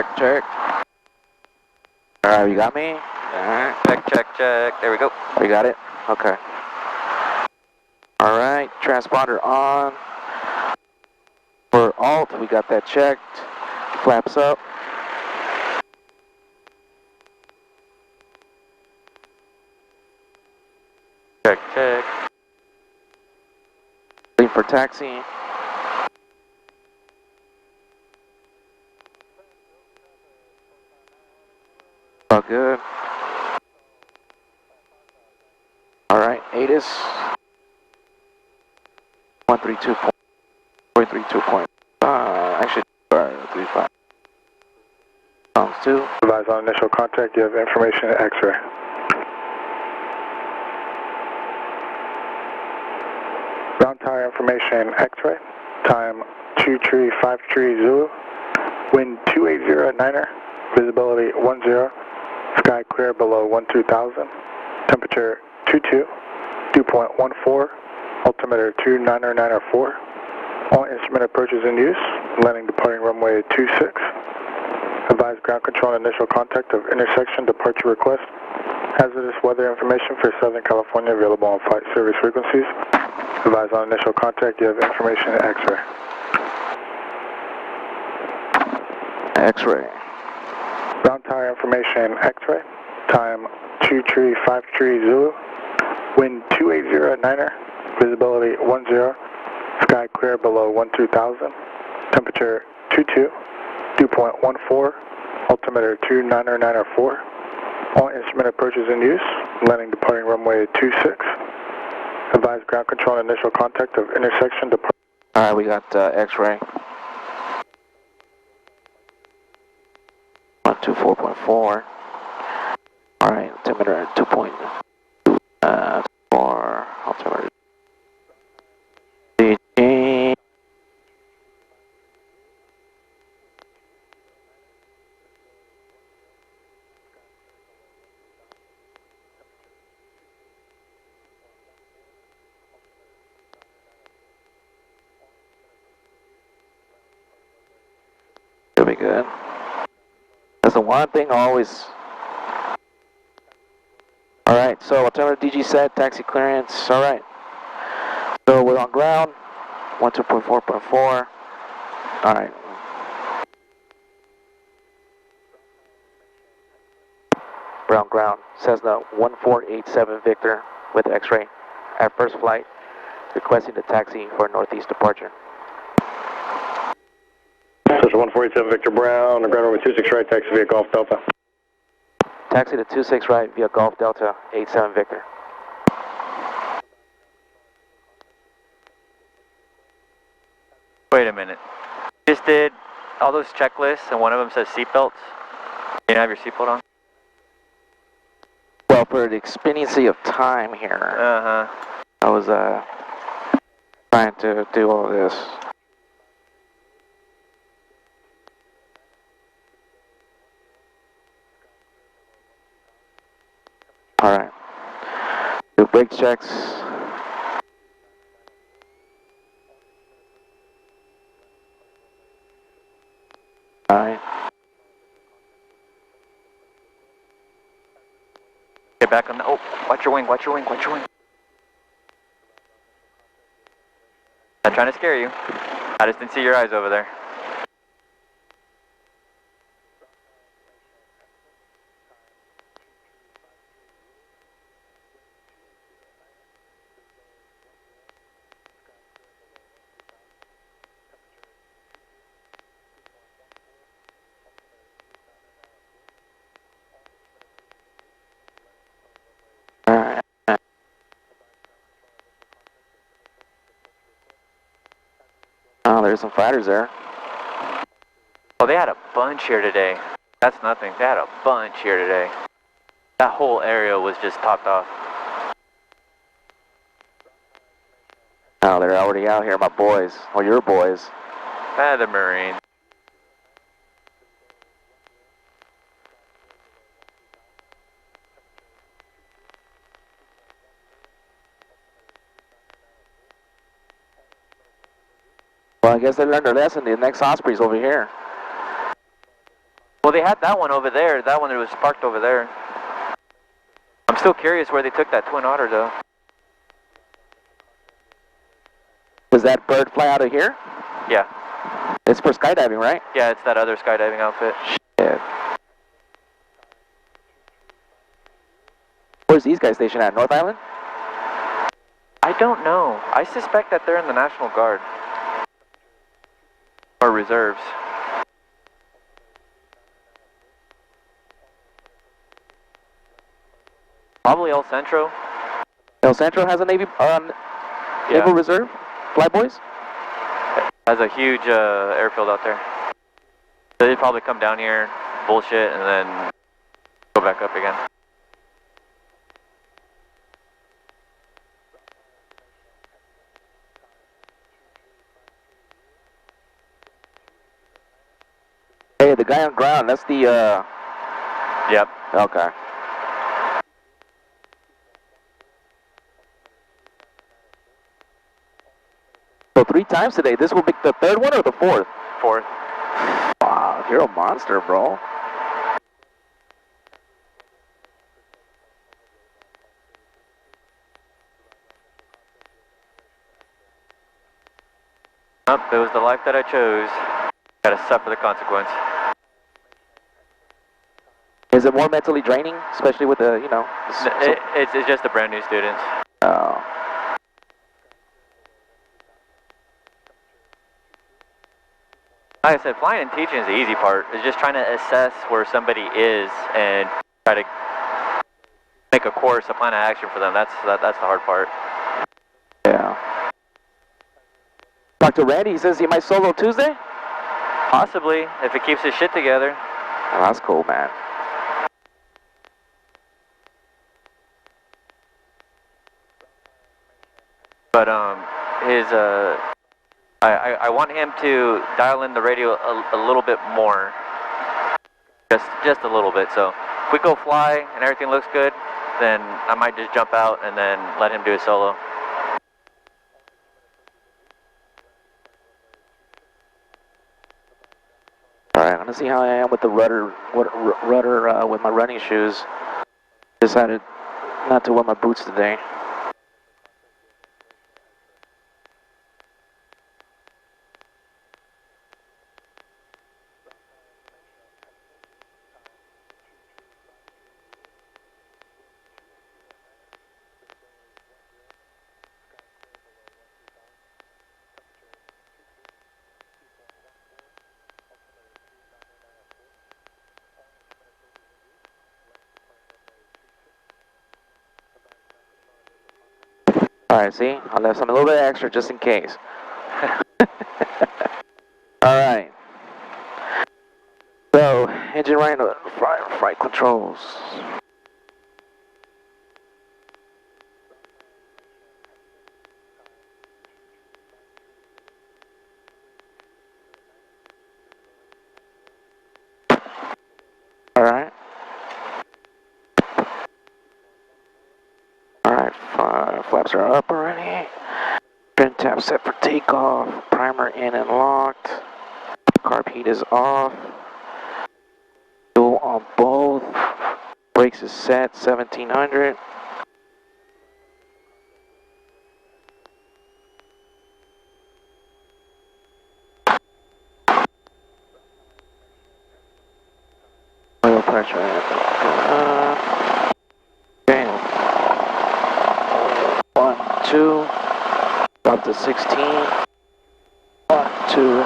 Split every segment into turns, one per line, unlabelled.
Check, check. Alright, you got me? Alright.
Check, check, check. There we go.
You got it? Okay. Alright, transponder on. For alt, we got that checked. Flaps up.
Check, check.
Waiting for taxi. All good. Alright, ATIS. 132.432. Actually, 35. Sounds 2.
Advise on initial contact, you have information at X-ray. Ground tower information X-ray. Time 2353 Zulu. Wind 280 at Niner. Visibility 10. Sky clear below 12,000. Temperature 22. Dew point 14. Altimeter 29904. All instrument approaches in use. Landing departing runway 26. Advise ground control and initial contact of intersection departure request. Hazardous weather information for Southern California available on flight service frequencies. Advise on initial contact, you have information at X-ray.
X-ray.
Ground tower information X-ray. Time 2353 Zulu. Wind 280 at Niner. Visibility 10. Sky clear below 12,000. Temperature 22. Dew point 14. Altimeter 29904. All instrument approaches in use. Landing departing runway 26. Advise ground control and initial contact of intersection departure.
Alright, we got X-ray. 124.4. Alright, altimeter at 2.4. Altimeter. DG. Should be good. That's the one thing I always. Alright, so altimeter DG set, taxi clearance, alright. So we're on ground, 12.4.4. Alright. We're on ground, Cessna 1487 Victor with X-ray at first flight, requesting the taxi for northeast departure.
Cessna 147 Victor Brown, ground over 26 right, taxi via Golf Delta.
Taxi to 26 right via Golf Delta 87 Victor.
Wait a minute. Just did all those checklists and one of them says seatbelts. You don't have your seatbelt on?
Well, for the expediency of time here, I was trying to do all this. Alright. Do brake checks. Alright.
Get back on the. Oh, watch your wing, watch your wing, watch your wing. Not trying to scare you. I just didn't see your eyes over there.
Oh, there's some fighters there.
Oh, they had a bunch here today. That's nothing. They had a bunch here today. That whole area was just topped off.
Oh, they're already out here, my boys. Well, your boys.
The Marines.
Well, I guess they learned their lesson. The next Osprey's over here.
Well, they had that one over there. That one that was parked over there. I'm still curious where they took that Twin Otter, though.
Does that bird fly out of here?
Yeah.
It's for skydiving, right?
Yeah, it's that other skydiving outfit.
Shit. Where's these guys stationed at? North Island?
I don't know. I suspect that they're in the National Guard. Or reserves. Probably El Centro.
El Centro has a Naval Reserve? Flyboys?
Has a huge airfield out there. So they'd probably come down here, bullshit, and then go back up again.
Hey, the guy on ground, that's the,
Yep.
Okay. So 3 times today. This will be the 3rd one or the 4th?
4th.
Wow, you're a monster, bro.
It was the life that I chose. Gotta suffer the consequence.
Is it more mentally draining, especially with the, you know?
It's just the brand new students.
Oh.
Like I said, flying and teaching is the easy part. It's just trying to assess where somebody is and try to make a course, a plan of action for them. That's the hard part.
Yeah. Talk to Randy, he says he might solo Tuesday?
Possibly, if it keeps his shit together.
Oh, that's cool, man.
But I want him to dial in the radio a little bit more. Just a little bit. So if we go fly and everything looks good, then I might just jump out and then let him do a solo.
Alright, I'm gonna see how I am with the rudder with my running shoes. Decided not to wear my boots today. Alright, see? I left some a little bit extra just in case. Alright. So, engine right, flight controls. Alright. Alright, flaps are up already. Trim tab set for takeoff. Primer in and locked. Carb heat is off. Fuel on both. Brakes is set, 1700. Oil pressure. Okay. 1, 2. Drop to 16. 1, 2.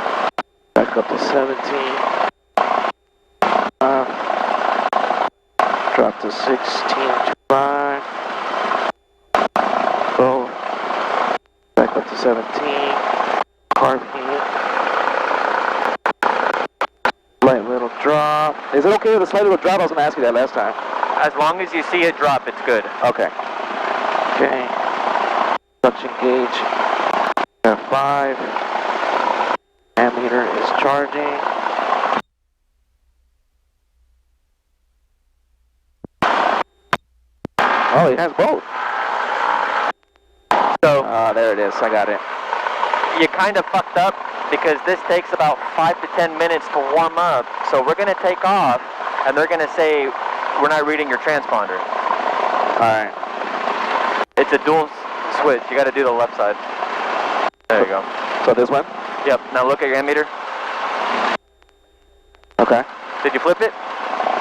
Back up to 17. Drop to 16. 5. Go. Back up to 17. Carb heat. Slight little drop. Is it okay with a slight little drop? I was going to ask you that last time.
As long as you see it drop, it's good.
Okay. Okay. Suction gauge. F5. Ammeter is charging. Oh, it has both.
So
there it is. I got it.
you kind of fucked up because this takes about 5 to 10 minutes to warm up. So we're going to take off, and they're going to say, we're not reading your transponder.
Alright.
It's a dual switch. You got to do the left side. There you go.
So this one?
Yep. Now look at your ammeter.
Okay.
Did you flip it?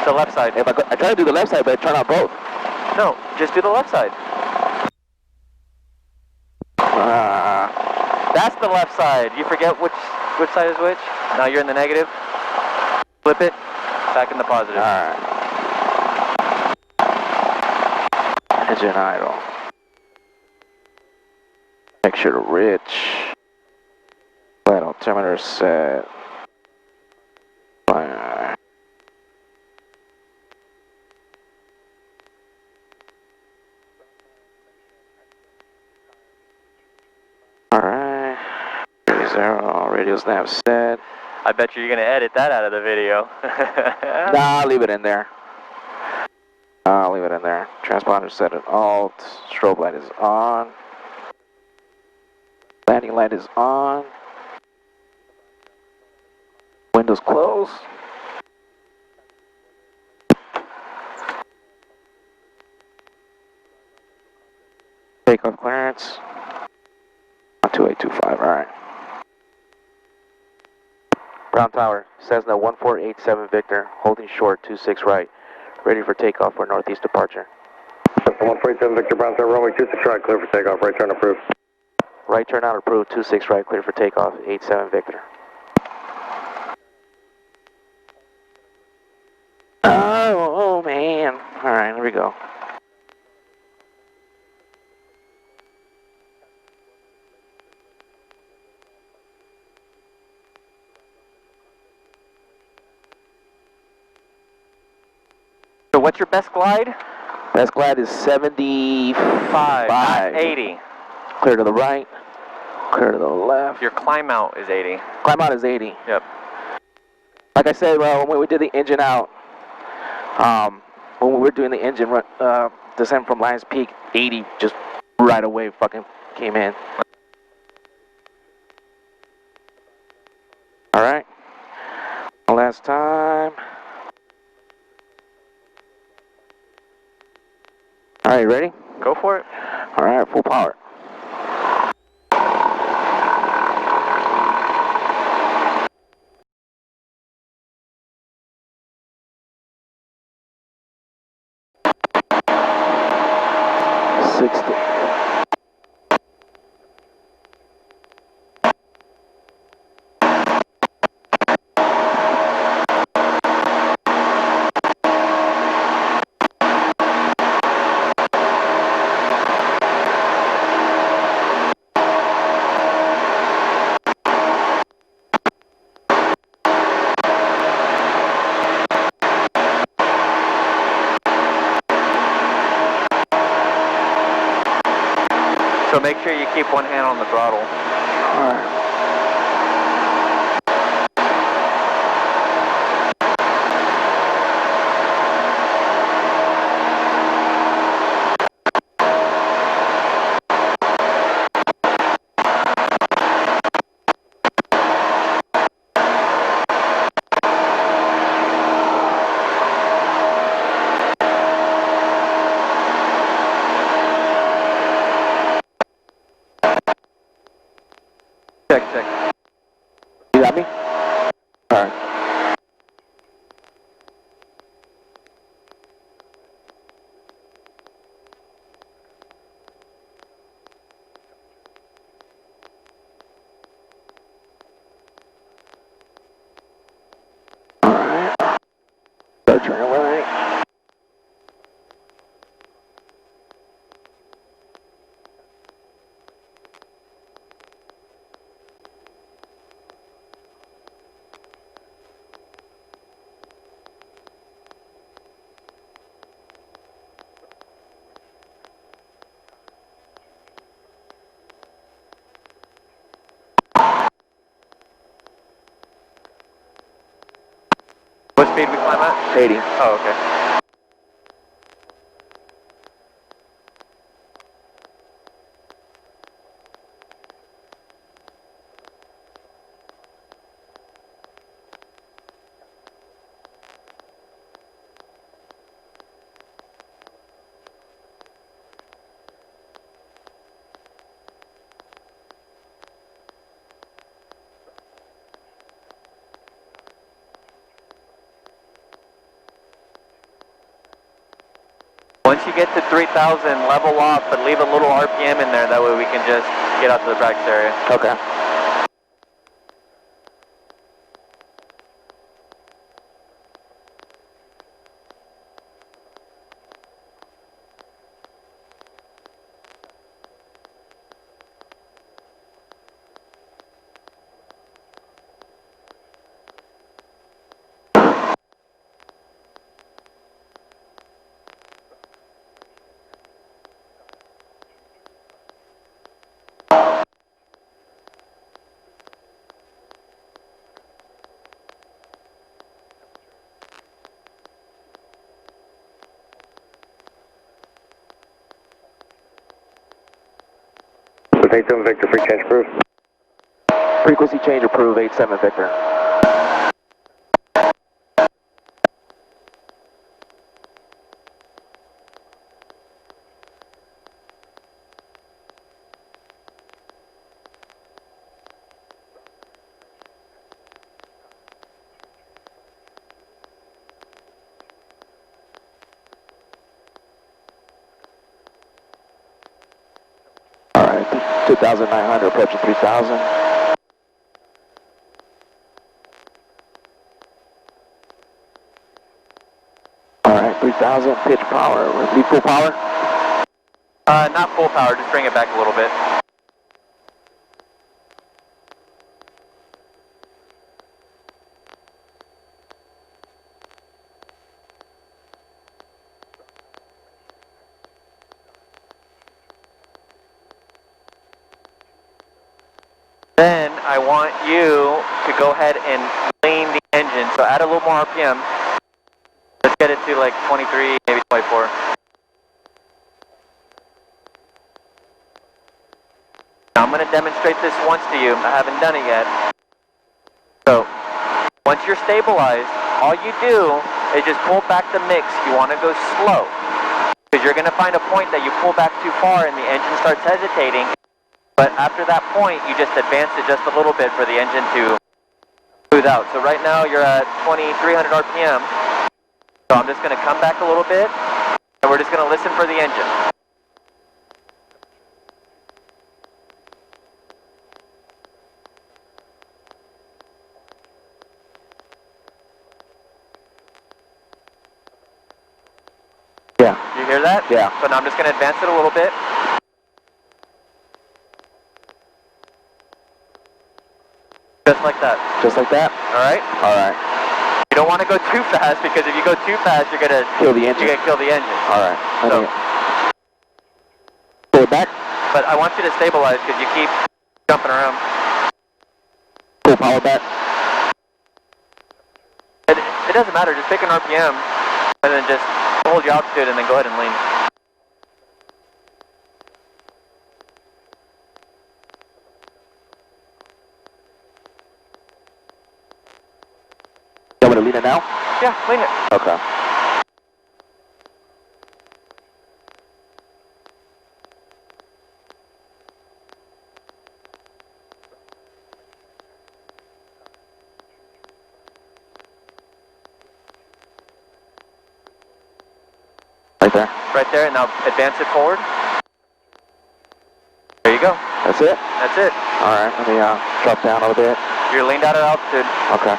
The left side.
If I try to do the left side, but I turn on both.
No, just do the left side. That's the left side. You forget which side is which? Now you're in the negative. Flip it. Back in the positive.
Alright. Engine idle. Make sure to rich. Flight altimeter set. Fire. Alright. 30, radio's nav set.
I bet you're going to edit that out of the video.
Nah, I'll leave it in there. I'll leave it in there. Transponder set at alt. Strobe light is on. Landing light is on. Windows closed. Takeoff clearance. 2825, alright. Brown Tower, Cessna 1487 Victor, holding short 26 right. Ready for takeoff for northeast departure.
1487 Victor, Brown Tower, runway 26 right, clear for takeoff, right turn approved.
Right turn out approved, 26 right, clear for takeoff, 87 Victor. Oh man. Alright, here we go.
So what's your best glide?
Best glide is 75.
Not 80.
Clear to the right. Clear to the left.
Your climb out is 80.
Climb out is 80.
Yep.
Like I said, when we did the engine out, when we were doing the engine run, descent from Lions Peak, 80 just right away fucking came in. Alright. Last time. Alright, ready?
Go for it.
Alright, full power.
So make sure you keep one hand on the throttle.
Alright.
Check.
You got me? Alright. Alright. Start turning right.
What speed we climb at?
80.
Oh, okay. Once you get to 3,000, level off, but leave a little RPM in there. That way we can just get out to the practice area.
Okay.
With 87 Victor, free change approved.
Frequency change approved, 87 Victor. Alright, 2,900, approaching 3,000. Alright, 3,000, pitch power, leave full power?
Not full power, just bring it back a little bit. Then I want you to go ahead and lean the engine, so add a little more RPM. Let's get it to like 23, maybe 24. Now I'm going to demonstrate this once to you. I haven't done it yet. So, once you're stabilized, all you do is just pull back the mix. You want to go slow, because you're going to find a point that you pull back too far and the engine starts hesitating. But after that point, you just advance it just a little bit for the engine to smooth out. So right now you're at 2,300 RPM. So I'm just going to come back a little bit, and we're just going to listen for the engine.
Yeah.
You hear that?
Yeah.
So now I'm just going to advance it a little bit. Just like that.
Just like that?
Alright?
Alright.
You don't want to go too fast, because if you go too fast, you're going to
Kill the engine.
kill the engine.
Alright.
So,
pull it back.
but I want you to stabilize, because you keep jumping around.
Full power back.
It doesn't matter, just pick an RPM, and then just hold your altitude, and then go ahead and lean.
You want me to lean it now?
Yeah, lean it.
Okay. Right there.
Right there, and now advance it forward. There you go.
That's it?
That's it.
Alright, let me drop down a little bit.
You're leaned out at altitude.
Okay.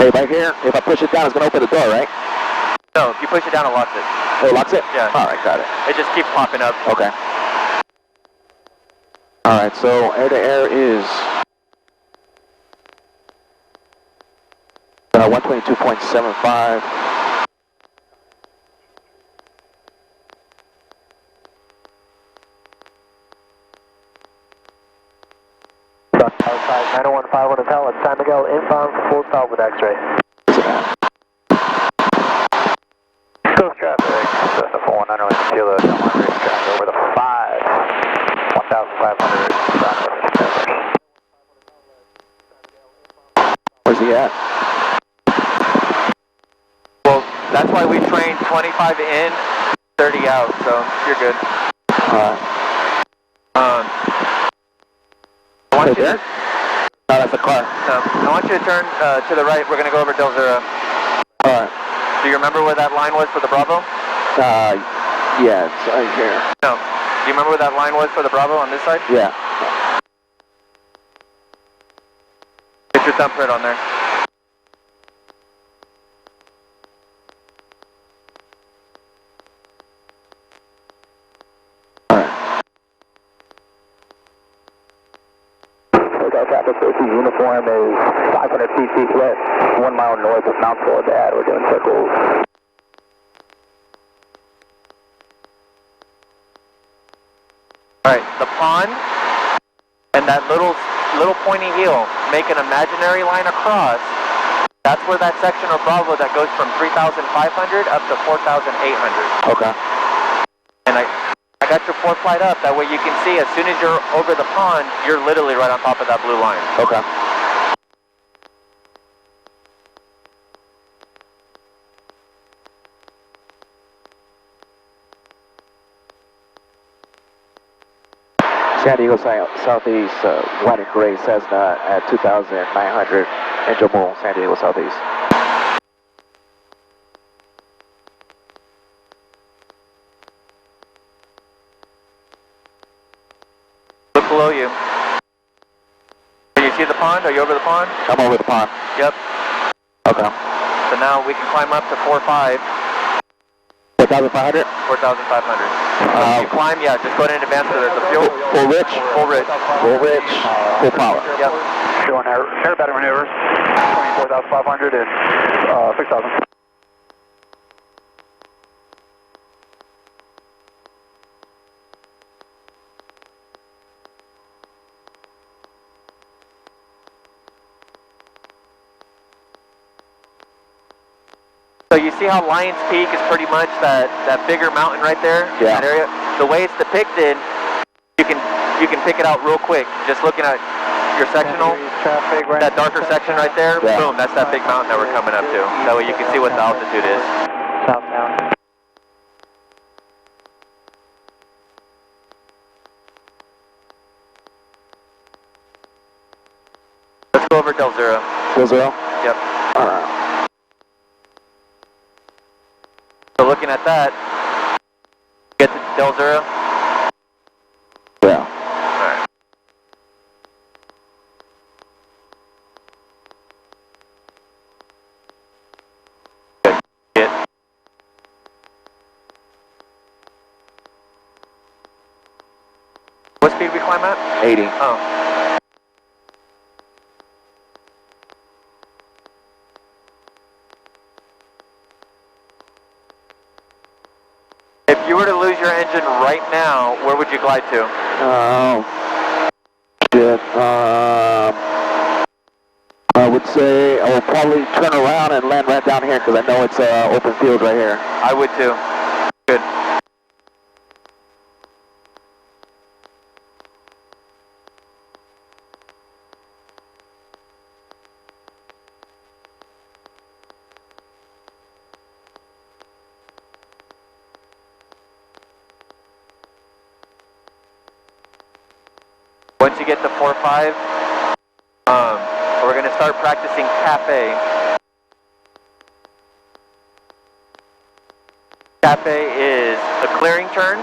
Hey, right here, if I push it down, it's going to open the door, right?
No, if you push it down, it locks it.
Oh, it locks it?
Yeah.
Alright, got it.
It just keeps popping up.
Okay. Alright, so air to air is 122.75.
Outside 9015 on hotel, it's time to go inbound for full stop with X-ray. Coast traffic, Cessna 419, Kilo, Delmar Creek, trying over the 5, 1,500,
Where's he at?
Well, that's why we train 25 in, 30 out, so you're good.
Alright.
I want
Right
you
there?
to,
No, that's the car.
I want you to turn to the right. We're going to go over Del Zero.
Alright.
Do you remember where that line was for the Bravo?
Yeah, it's right here.
No. Do you remember where that line was for the Bravo on this side?
Yeah.
Get your thumbprint on there.
Traffic safety uniform is 500 feet east-west, 1 mile north of Mount Soledad. We're doing circles.
Alright, the pond and that little pointy heel make an imaginary line across. That's where that section of Bravo that goes from 3,500 up to 4,800.
Okay.
And I got your 4 flight up, that way you can see as soon as you're over the pond, you're literally right on top of that blue line.
Okay. San Diego Southeast, white and gray Cessna at 2,900, and Jamul, San Diego Southeast.
Look below you. Can you see the pond? Are you over the pond?
I'm over the pond.
Yep.
Okay.
So now we can climb up to 4.5.
4,500?
4,500. If you climb, yeah, just go ahead and advance to the fuel.
Full rich?
Full rich.
Full rich, full power.
Yep.
Doing air battle maneuvers, 24,500 and 6,000.
So you see how Lions Peak is pretty much that bigger mountain right there?
Yeah.
That area? The way it's depicted, you can pick it out real quick. Just looking at your sectional, that darker section right there,
yeah.
Boom, that's that big mountain that we're coming up to. That way you can see what the altitude is.
Southbound.
Let's go over Del Zero.
Del Zero?
Yep.
Alright.
So looking at that, get to Del Zero.
Yeah.
Alright. Good. Get. What speed we climb at?
80.
Oh. If you were to lose your engine right now, where would you glide to?
Shit. I would say I will probably turn around and land right down here because I know it's open field right here.
I would too. Good. Once you get to 4.5, we're going to start practicing Cafe. Cafe is a clearing turn,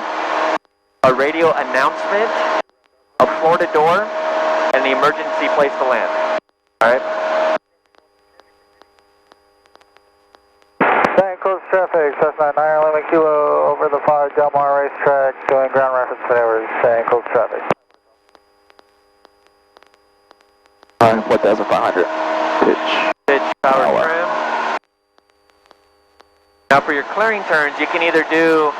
a radio announcement, a floor to door, and the emergency place to land. Alright?
Staying close traffic, Cessna 911 Kilo over the 5 Del Mar racetrack, doing ground reference maneuvers, staying close traffic.
4,500.
Pitch, power trim. Now for your clearing turns, you can either do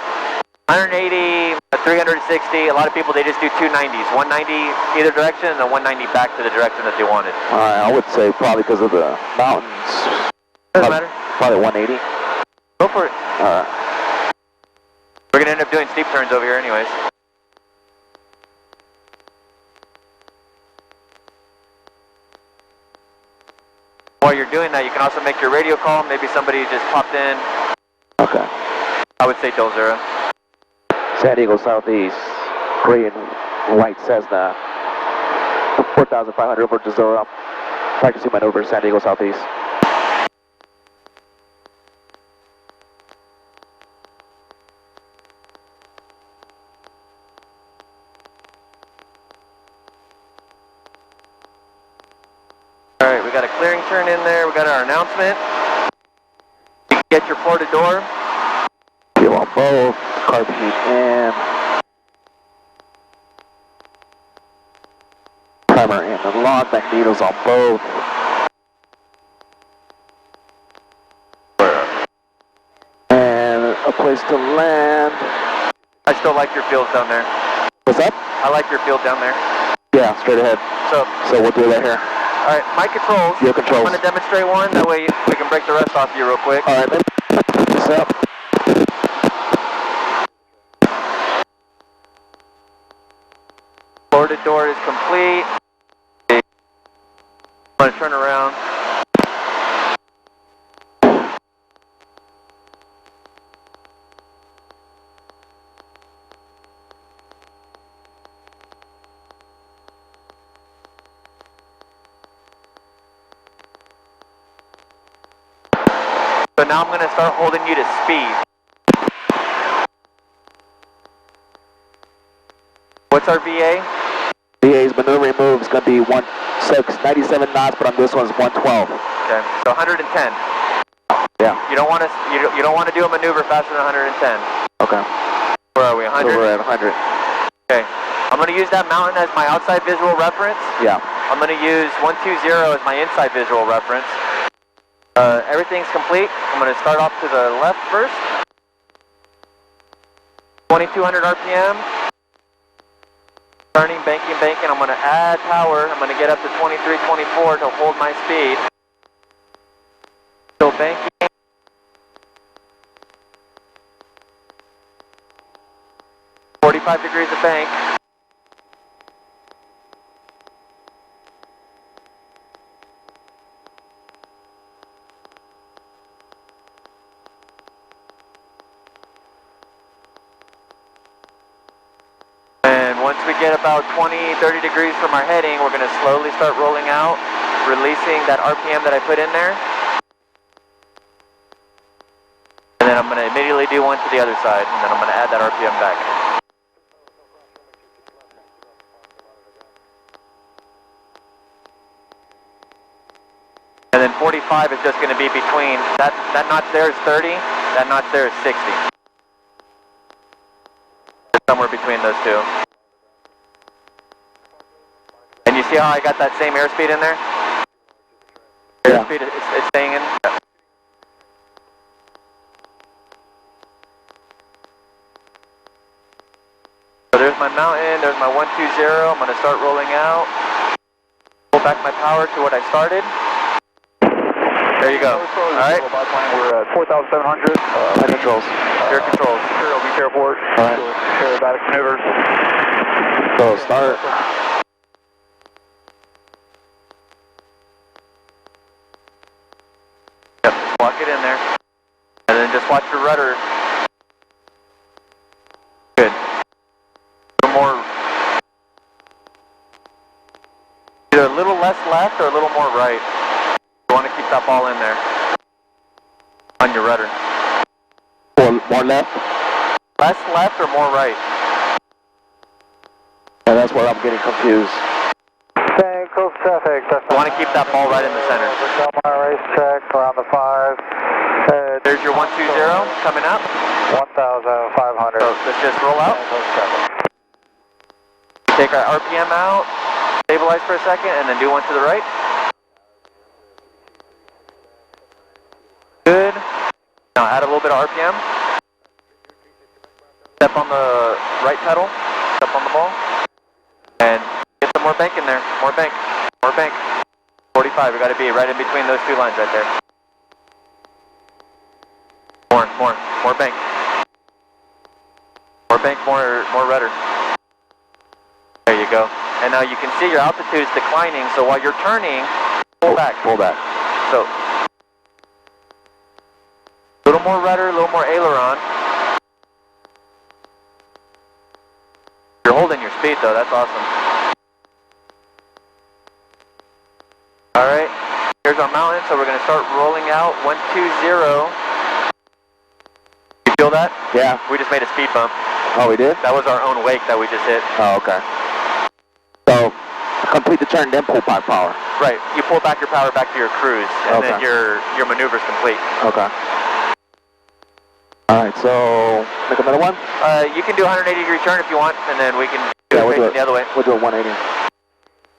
180, 360. A lot of people, they just do 290s. 190 either direction and then 190 back to the direction that they wanted.
Alright, I would say probably because of the mountains.
Doesn't matter.
Probably 180.
Go for it.
Alright.
We're going to end up doing steep turns over here anyways. While you're doing that, you can also make your radio call. Maybe somebody just popped in.
Okay.
I would say Del Zero.
San Diego Southeast, gray and white Cessna, 4,500 over to Zora. Practicing maneuver, San Diego Southeast.
got a clearing turn in there. We got our announcement. You can get your port to door.
Fuel on both. Carb heat in. Primer in and locked. Magneto's on both. And a place to land.
I still like your fields down there.
What's up?
I like your field down there.
Yeah, straight ahead. So we'll do that here.
All right, my controls.
Your controls.
I'm going to demonstrate one. That way we can break the rest off you real quick.
All right, let me put this up.
Boarded door is complete. I'm going to turn around. So now I'm going to start holding you to speed. What's our VA?
VA's maneuvering move is going to be 97 knots, but on this one's 112.
Okay, so 110.
Yeah.
You don't want to do a maneuver faster than 110.
Okay.
Where are we? 100.
So we're at 100.
Okay. I'm going to use that mountain as my outside visual reference.
Yeah.
I'm going to use 120 as my inside visual reference. Everything's complete. I'm going to start off to the left first. 2200 RPM. Turning, banking. I'm going to add power. I'm going to get up to 23, 24 to hold my speed. Still banking. .45 degrees of bank. And once we get about 20, 30 degrees from our heading, we're going to slowly start rolling out, releasing that RPM that I put in there. And then I'm going to immediately do one to the other side, and then I'm going to add that RPM back. And then 45 is just going to be between, that notch there is 30, that notch there is 60. Somewhere between those two. And you see how I got that same airspeed in there?
Yeah.
Airspeed, it's staying in. So there's my mountain, there's my 120, I'm going to start rolling out. Pull back my power to what I started. There you go. Alright.
We're at 4,700.
My controls.
Your controls.
Be careful.
Alright.
Aerobatic maneuvers.
So start.
Yep, just lock it in there. And then just watch your rudder. Good. A little more. Either a little less left or a little more right. You want to keep that ball in there. On your rudder.
More left?
Less left or more right?
Yeah, that's where I'm getting confused.
Thank you, traffic.
You want to keep that ball right in the center.
Race check around the 5.
There's your 120 coming up.
1,500.
So let's just roll out. Take our RPM out. Stabilize for a second and then do one to the right. Good. Now add a little bit of RPM. Step on the right pedal. Step on the ball. And get some more bank in there. More bank. More bank. 45. We got to be right in between those two lines right there. More bank. More bank, more rudder. There you go. And now you can see your altitude is declining, so while you're turning, pull back.
Pull back.
So, a little more rudder, a little more aileron. You're holding your speed though, that's awesome. Alright, here's our mountain, so we're going to start rolling out 120. You feel that?
Yeah.
We just made a speed bump.
Oh, we did?
That was our own wake that we just hit.
Oh, okay. So, complete the turn, then pull back power.
Right. You pull back your power back to your cruise, and then your maneuver's complete.
Okay. All right, so make another one?
You can do a 180-degree turn if you want, and then we can do it facing the other way.
We'll do a 180.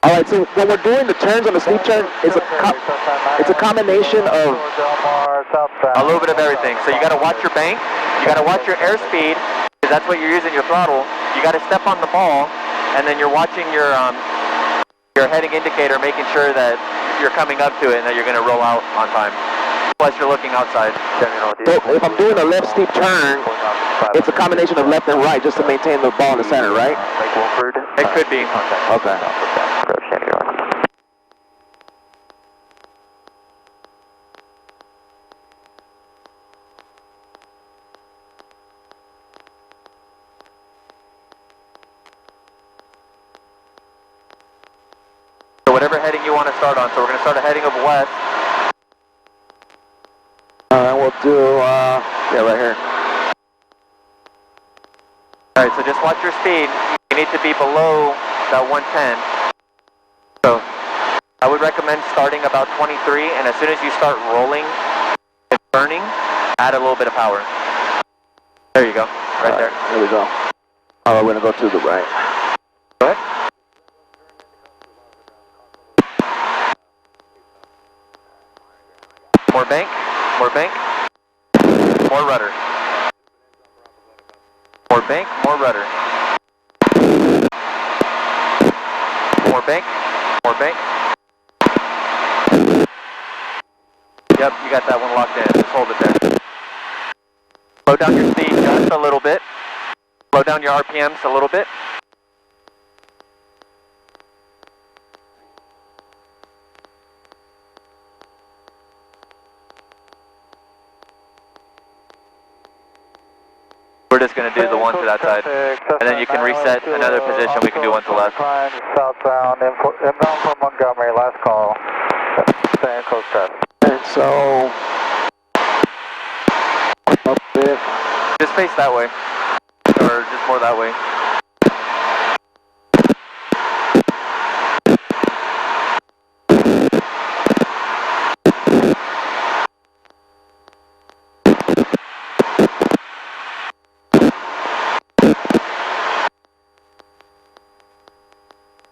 All right, so when we're doing the turns on the steep turn, it's a combination of
a little bit of everything. So you got to watch your bank, you got to watch your airspeed, because that's what you're using your throttle. You got to step on the ball, and then you're watching your heading indicator, making sure that you're coming up to it and that you're going to roll out on time. Plus you're looking outside.
So if I'm doing a left steep turn, it's a combination of left and right just to maintain the ball in the center, right?
It could be.
Okay.
So whatever heading you want to start on. So we're going to start a heading of west.
Alright, we'll do, yeah, right here.
Alright, so just watch your speed. You need to be below that 110. So I would recommend starting about 23, and as soon as you start rolling and burning, add a little bit of power. There you go, right there.
There we go. Alright, we're going to go to the right.
Go ahead. More bank, more bank, more rudder. More bank, more rudder. More bank, more bank. Yep, you got that one locked in. Just hold it there. Slow down your speed just a little bit. Slow down your RPMs a little bit. We're just going to do the one to that side, and then you can reset another position. We can do one to left.
Southbound, inbound from Montgomery, last call. Staying close traffic.
And so, up there.
Just face that way, or just more that way.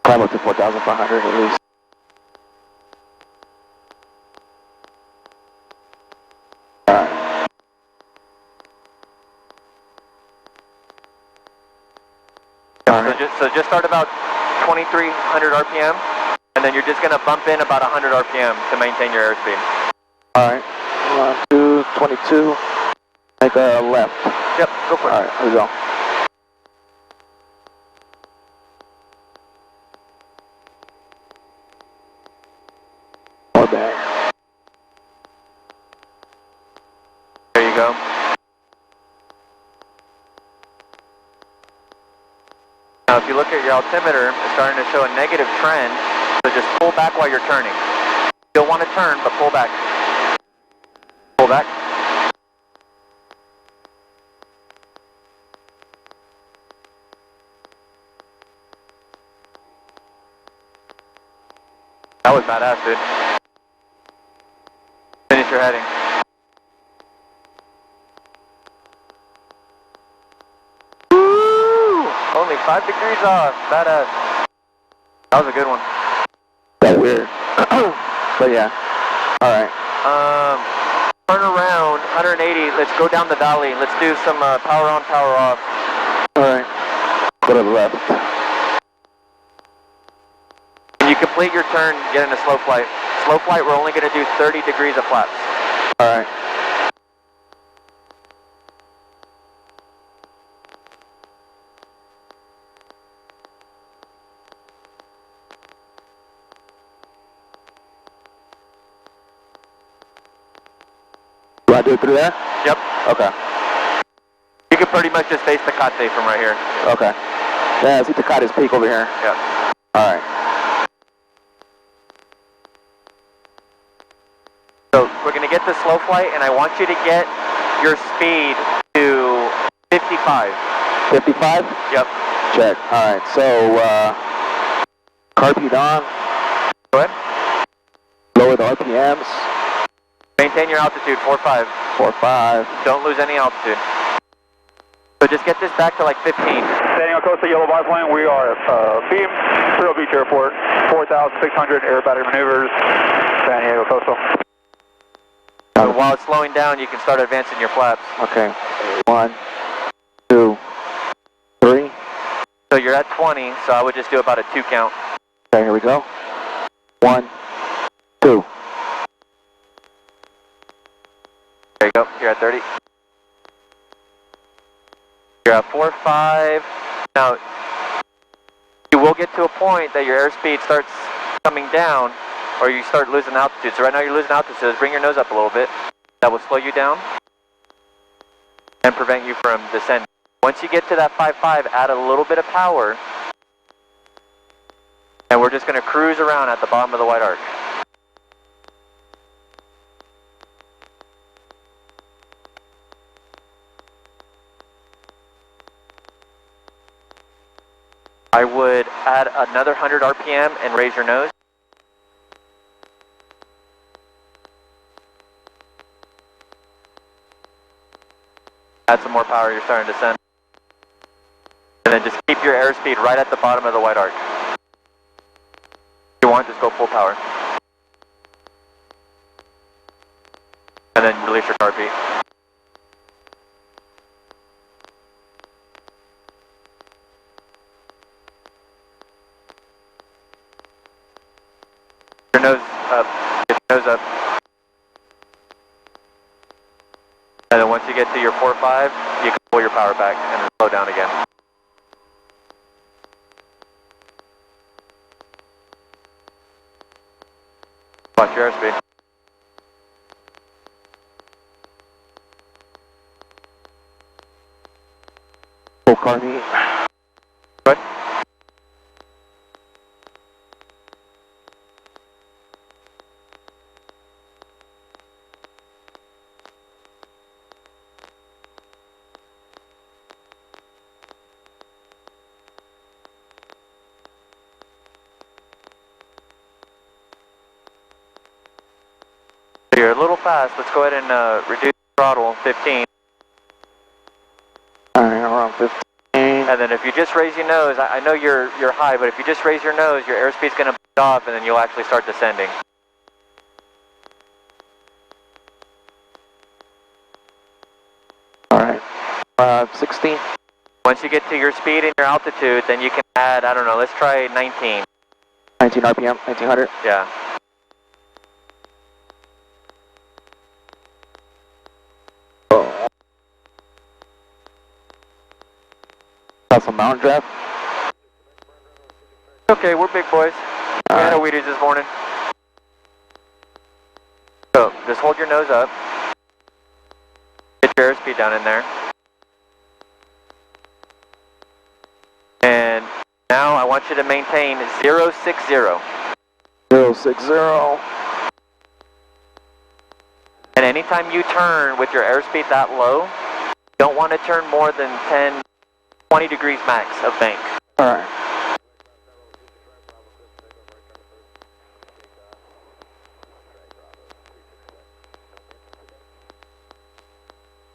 Climb up to 4,500 at least. Alright.
So just start about 2,300 RPM, and then you're just going to bump in about 100 RPM to maintain your airspeed.
Alright. 1, 2, 22. Make a left.
Yep, go for it.
Alright, here we go. More back.
There you go. Now if you look at your altimeter, it's starting to show a negative trend, so just pull back while you're turning. Still want to turn, but pull back. Pull back. That was badass, dude. Finish your heading. Woo! Only 5 degrees off. Badass. That was a good one.
That weird. But yeah. Alright.
Turn around, 180. Let's go down the valley. Let's do some power on, power off.
Alright. Go to the left.
When you complete your turn, get in a slow flight. Slow flight, we're only going to do 30 degrees of flaps.
Alright. Do I do it through there?
Yep.
Okay.
You can pretty much just face the Tecate from right here.
Okay. Yeah, see Tecate's peak over here.
Yeah.
Alright.
So we're going to get the slow flight, and I want you to get your speed to 55.
55?
Yep.
Check. Alright, so, Carb heat on.
Go ahead.
Lower the RPMs.
Maintain your altitude, 4-5.
4-5.
Don't lose any altitude. So just get this back to like 15.
Standing on coastal yellow biplane, we are beam, Turtle Beach Airport, 4,600 air battery maneuvers, San Diego coastal.
So while it's slowing down, you can start advancing your flaps.
Okay. 1, 2, 3.
So you're at 20, so I would just do about a 2 count.
Okay, here we go. 1, 2.
There you go, you're at 30. You're at 4-5. Now, you will get to a point that your airspeed starts coming down, or you start losing altitude. So right now you're losing altitude, so bring your nose up a little bit. That will slow you down and prevent you from descending. Once you get to that 5-5, add a little bit of power, and we're just going to cruise around at the bottom of the white arc. I would add another 100 RPM and raise your nose. Add some more power, you're starting to descend. And then just keep your airspeed right at the bottom of the white arc. If you want, just go full power. And then release your carb heat. Your nose up. Get your nose up. And then once you get to your 4-5, you can pull your power back and then slow down again. Watch your airspeed.
Full carb heat.
Good. You're a little fast. Let's go ahead and reduce the throttle 15.
Alright, around 15.
And then if you just raise your nose, I know you're high, but if you just raise your nose, your airspeed's going to boost off, and then you'll actually start descending.
Alright. 16.
Once you get to your speed and your altitude, then you can add, I don't know, let's try 19.
19 RPM, 1900.
Yeah.
Oh. Got some mountain draft.
Okay, we're big boys. We had a Wheaties this morning. So, just hold your nose up. Get your airspeed down in there. And now I want you to maintain 060.
060.
And anytime you turn with your airspeed that low, you don't want to turn more than 10, 20 degrees max of bank.
Alright.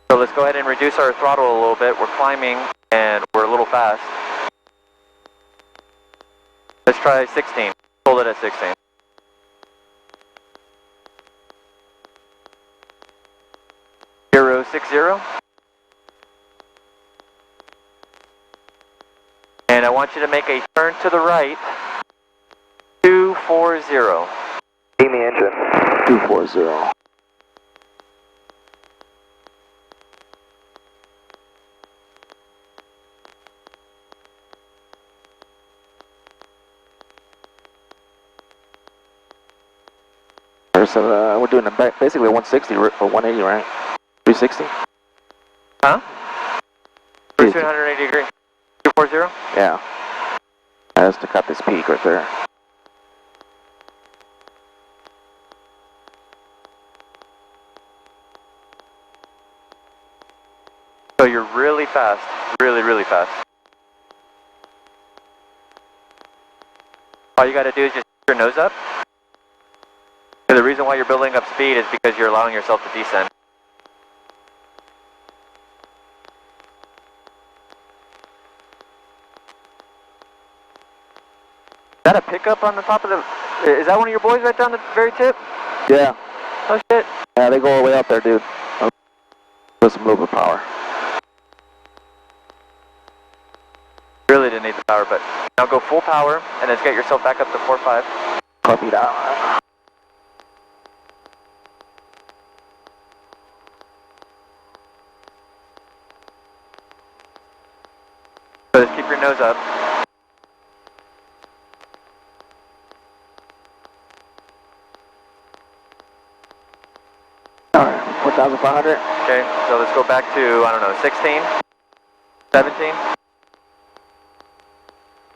So let's go ahead and reduce our throttle a little bit. We're climbing and we're a little fast. Let's try 16. Hold it at 16. Zero 60. And I want you to make a turn to the right. 240.
Steam the engine.
240. So we're doing basically 160 or 180, right? 360?
Huh? 380 degree. 240?
Yeah. That's to cut this peak right there.
So you're really fast. Really, really fast. All you got to do is just keep your nose up. And the reason why you're building up speed is because you're allowing yourself to descend. Is that a pickup on the top of the... Is that one of your boys right down the very tip?
Yeah.
Oh shit.
Yeah, they go all the way up there, dude. Put some little bit of power.
Really didn't need the power, but now go full power and then get yourself back up to 4.5.
Copy that.
So just keep your nose up.
Alright, 4,500.
Okay, so let's go back to, I don't know, 16, 17.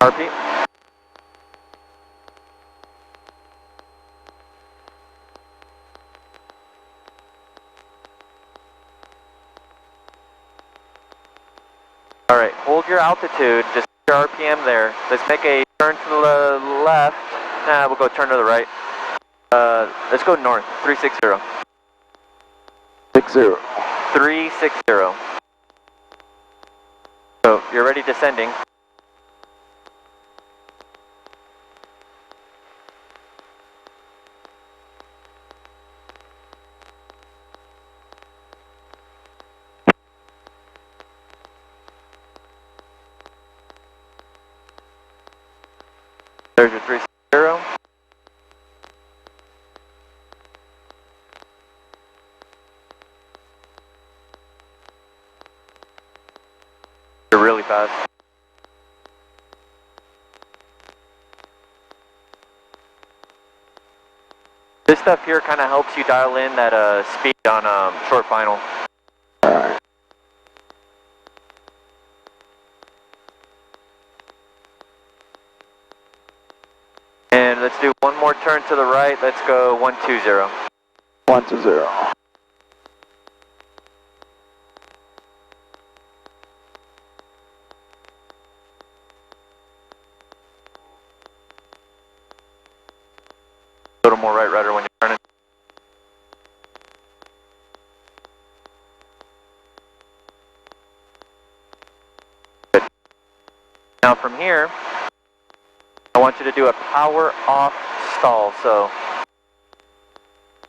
RP. Alright, hold your altitude, just your RPM there. Let's make a turn to the left. Nah, we'll go turn to the right. Let's go north, 360.
60.
360. So, you're already descending. There's your 360. You're really fast. This stuff here kind of helps you dial in that speed on short final.
Alright.
And let's do one more turn to the right. Let's go 120.
120.
A little more right rudder when you're turning. Good. Now from here, I want you to do a power off stall. So.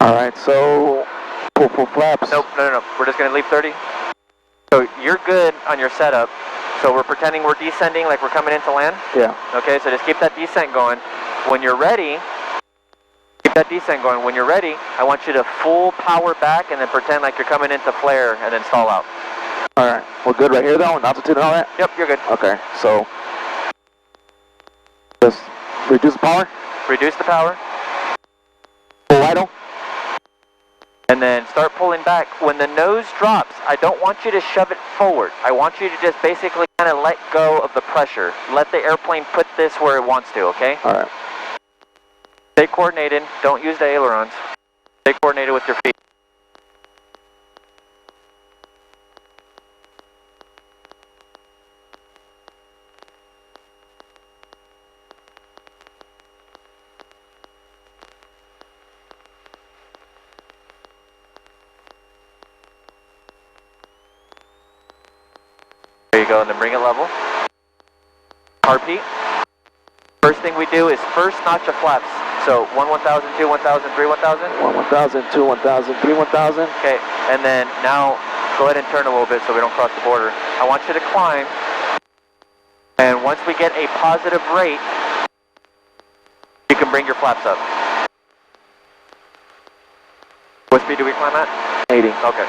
Alright, so pull full flaps.
Nope, no. We're just going to leave 30. So you're good on your setup. So we're pretending we're descending like we're coming into land.
Yeah.
Okay, so just keep that descent going. When you're ready, keep that descent going. When you're ready, I want you to full power back and then pretend like you're coming into flare and then stall out.
Alright, we're good right here though, altitude and all that?
Yep, you're good.
Okay, so just reduce the power,
Reduce the power,
full idle.
and then start pulling back. When the nose drops, I don't want you to shove it forward. I want you to just basically kind of let go of the pressure. Let the airplane put this where it wants to, okay?
Alright.
Stay coordinated. Don't use the ailerons. Stay coordinated with your feet. There you go, and then bring it level. RP. First thing we do is first notch of flaps. So 1 1000, 2 1000, 3 1000.
1 1000, 2 1000, 3 1000.
Okay, and then now go ahead and turn a little bit so we don't cross the border. I want you to climb, and once we get a positive rate, you can bring your flaps up. What speed do we climb at?
80.
Okay.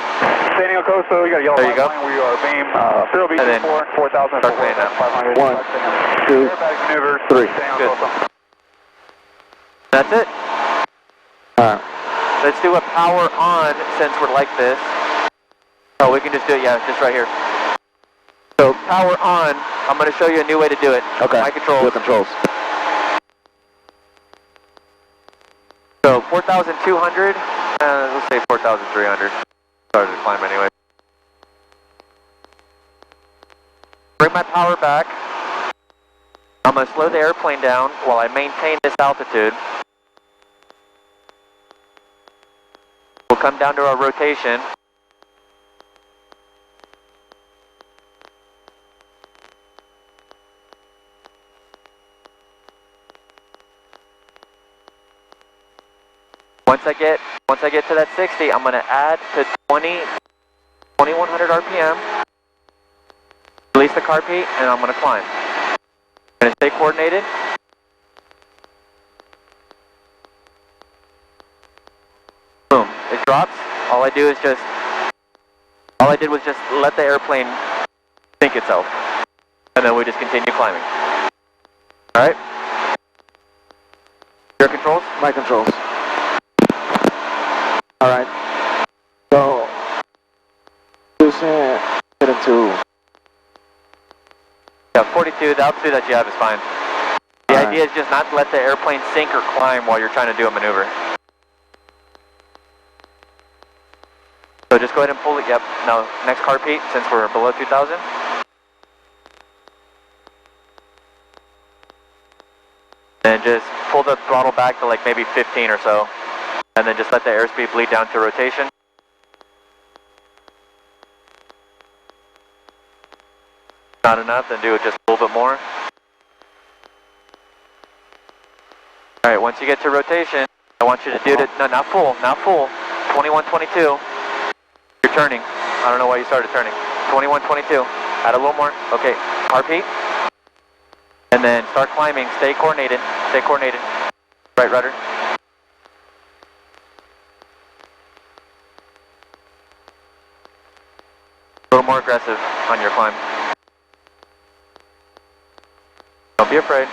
San Diego Coastal, you got a yellow
There you go.
line. We are beam 0 beach
And then
4, 4,000,
start playing that.
500.
1, 2,
Aerobatic maneuvers.
3.
San Diego
Good.
Coastal.
That's it.
Alright.
Let's do a power on since we're like this. Oh, we can just do it, yeah, just right here. So power on, I'm going to show you a new way to do it.
Okay.
My controls.
Your controls.
So 4,200, let's say 4,300. Started to climb anyway. Bring my power back. I'm going to slow the airplane down while I maintain this altitude. We'll come down to our rotation. Once I get to that 60, I'm going to add to 2100 RPM. Release the carb heat, and I'm going to climb. I'm going to stay coordinated. Boom, it drops. All I did was just let the airplane sink itself. And then we just continue climbing. Alright? Your controls?
My controls. Alright. So, get into...
Yeah, 42, the altitude that you have is fine. The idea is just not to let the airplane sink or climb while you're trying to do a maneuver. So just go ahead and pull it, yep. Now, next carb heat, since we're below 2,000. And just pull the throttle back to like maybe 15 or so. And then just let the airspeed bleed down to rotation. Not enough, then do it just a little bit more. Alright, once you get to rotation, I want you to do it, no, not full, 21, 22. You're turning. I don't know why you started turning. 21, 22. Add a little more. Okay, carb heat. And then start climbing. Stay coordinated. Stay coordinated. Right rudder. A little more aggressive on your climb. Don't be afraid.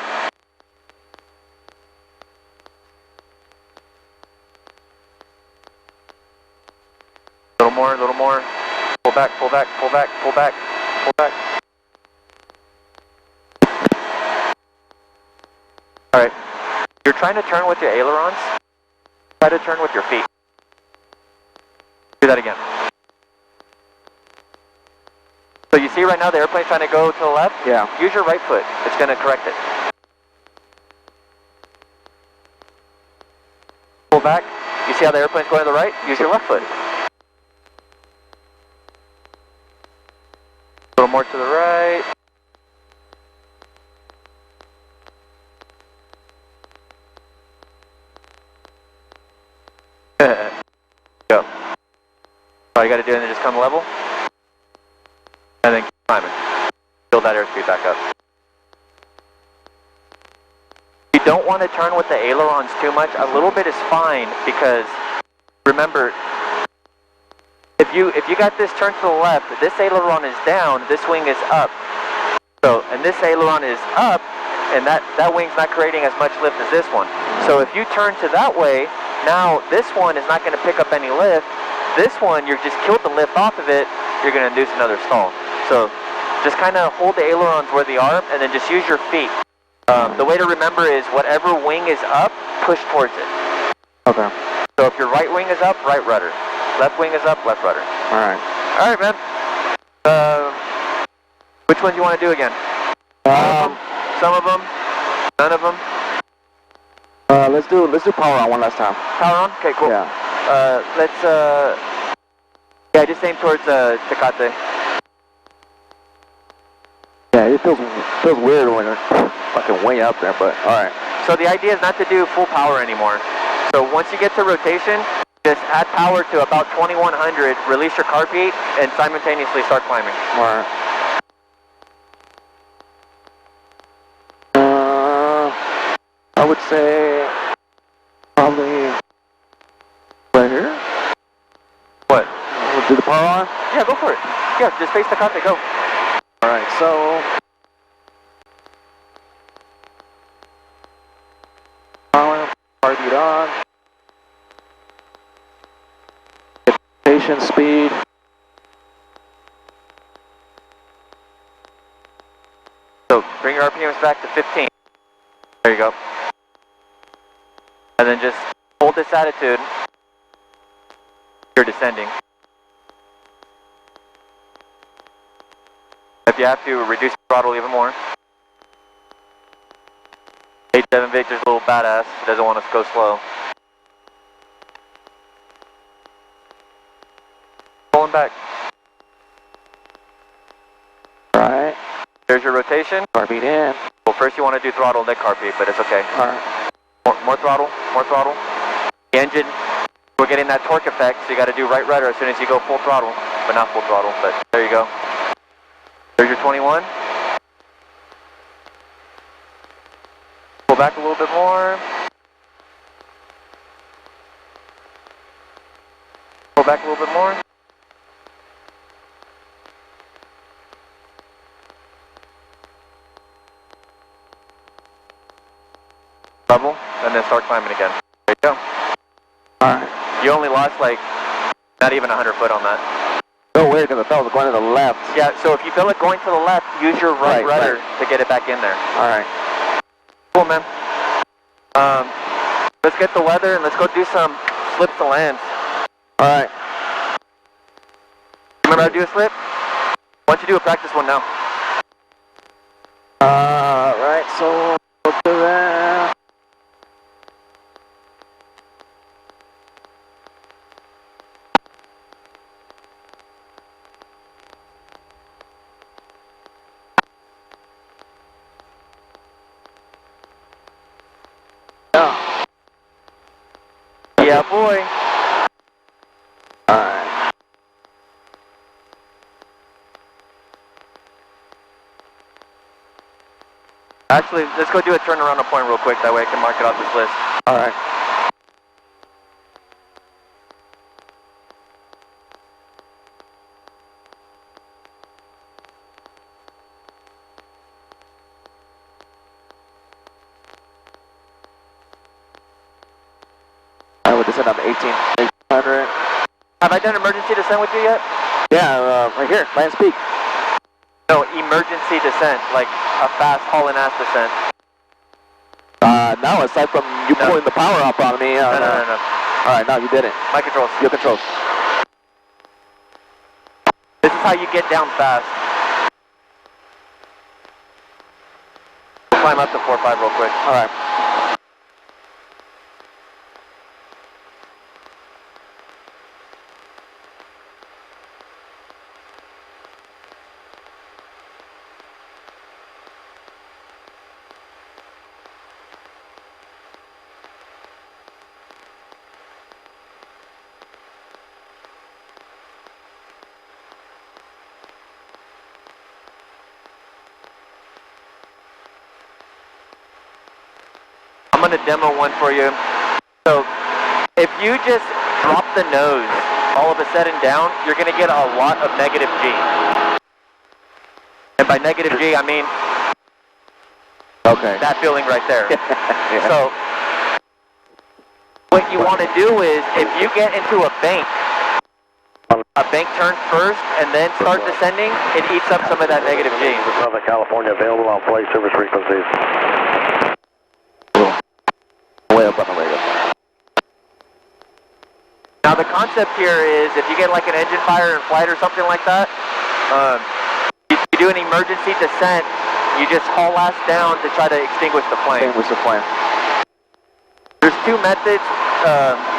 A little more. Pull back, pull back, pull back, pull back, pull back. Alright. You're trying to turn with your ailerons. Try to turn with your feet. Do that again. So you see right now the airplane's trying to go to the left?
Yeah.
Use your right foot. It's going to correct it. Pull back. You see how the airplane's going to the right? Use your left foot. A little more to the right. Go. All you got to do is just come level. And then keep climbing. Build that airspeed back up. You don't want to turn with the ailerons too much. A little bit is fine because remember, if you got this turn to the left, this aileron is down, this wing is up. So, and this aileron is up, and that wing's not creating as much lift as this one. So if you turn to that way, now this one is not going to pick up any lift. This one, you've just killed the lift off of it, you're going to induce another stall. So just kind of hold the ailerons where they are, and then just use your feet. The way to remember is whatever wing is up, push towards it.
Okay.
So if your right wing is up, right rudder. Left wing is up, left rudder.
Alright.
Alright, man. Which ones you want to do again? Some of them? None of them?
Let's do power on one last time.
Power on? Okay, cool.
Yeah.
Yeah, just aim towards Tecate.
Yeah, it feels weird when you're fucking way up there, but alright.
So the idea is not to do full power anymore. So once you get to rotation, just add power to about 2100, release your carb heat, and simultaneously start climbing.
Alright. I would say probably right here.
What?
We'll do the power on?
Yeah, go for it. Yeah, just face Tecate, go.
Alright, so power, carb heat on. Rotation speed.
So bring your RPMs back to 15. There you go. And then just hold this attitude. You're descending. If you have to, reduce the throttle even more. 7 Victor's a little badass. He doesn't want us to go slow. Pulling back.
Alright.
There's your rotation.
Car beat in.
Well, first you want to do throttle, then car beat, but it's okay.
Alright.
More throttle, more throttle. The engine, we're getting that torque effect, so you got to do right rudder as soon as you go full throttle. But not full throttle, but there you go. There's your 21. Pull back a little bit more. Pull back a little bit more. Level, and then start climbing again. There you go.
Alright.
You only lost like not even 100 foot on that.
So weird because I thought it was going to the left.
Yeah, so if you feel it going to the left, use your right rudder to get it back in there.
Alright.
Cool, man. Let's get the weather and let's go do some slips to lands.
Alright.
Remember how to do a slip? Why don't you do a practice one now?
Alright, so we'll do that.
Yeah, boy.
Alright.
Actually, let's go do a turnaround a point real quick. That way I can mark it off this list.
Alright. I would descend on 1800.
Have I done emergency descent with you yet?
Yeah, right here, land speak.
No, emergency descent, like a fast hauling ass descent.
No, aside from you pulling the power up on me.
No.
Alright, no, you didn't.
My controls.
Your controls.
This is how you get down fast. We'll climb up to 4-5 real quick.
Alright.
I'm going to demo one for you. So, if you just drop the nose all of a sudden down, you're going to get a lot of negative G. And by negative G, I mean
Okay.
that feeling right there.
Yeah.
So, what you want to do is, if you get into a bank turn first and then start descending, it eats up some of that negative G.
Southern California available on flight service frequencies.
Way up on the radar.
Now the concept here is if you get like an engine fire in flight or something like that, you do an emergency descent, you just haul ass down to try to extinguish the flame.
Extinguish the flame.
There's two methods.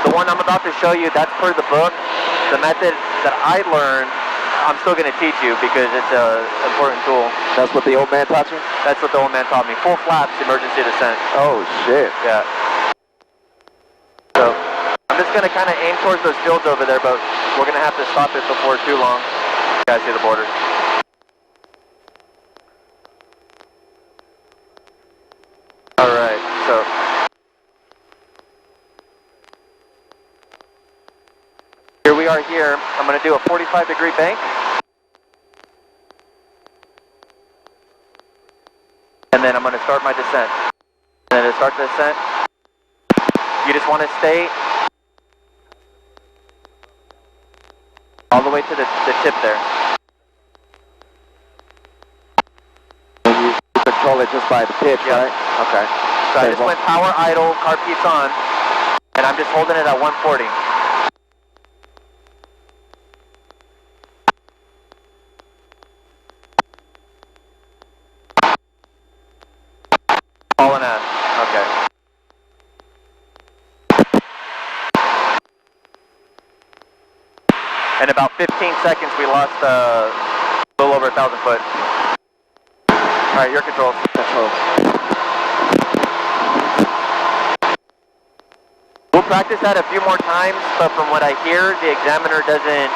The one I'm about to show you, that's per the book. The method that I learned, I'm still going to teach you because it's an important tool.
That's what the old man taught you?
That's what the old man taught me. Full flaps, emergency descent.
Oh, shit.
Yeah. So, I'm just going to kind of aim towards those fields over there, but we're going to have to stop it before too long. You guys see the border. Alright, so. Here we are here. I'm going to do a 45-degree bank. And then I'm going to start my descent. And then to start the descent, you just want to stay all the way to the tip there.
And you control it just by the pitch,
Yeah.
right? Okay.
So I just went power idle, car peats on, and I'm just holding it at 140. Hauling ass. Okay. In about 15 seconds, we lost a little over 1,000 foot. All right, your control.
Control.
We'll practice that a few more times, but from what I hear, the examiner doesn't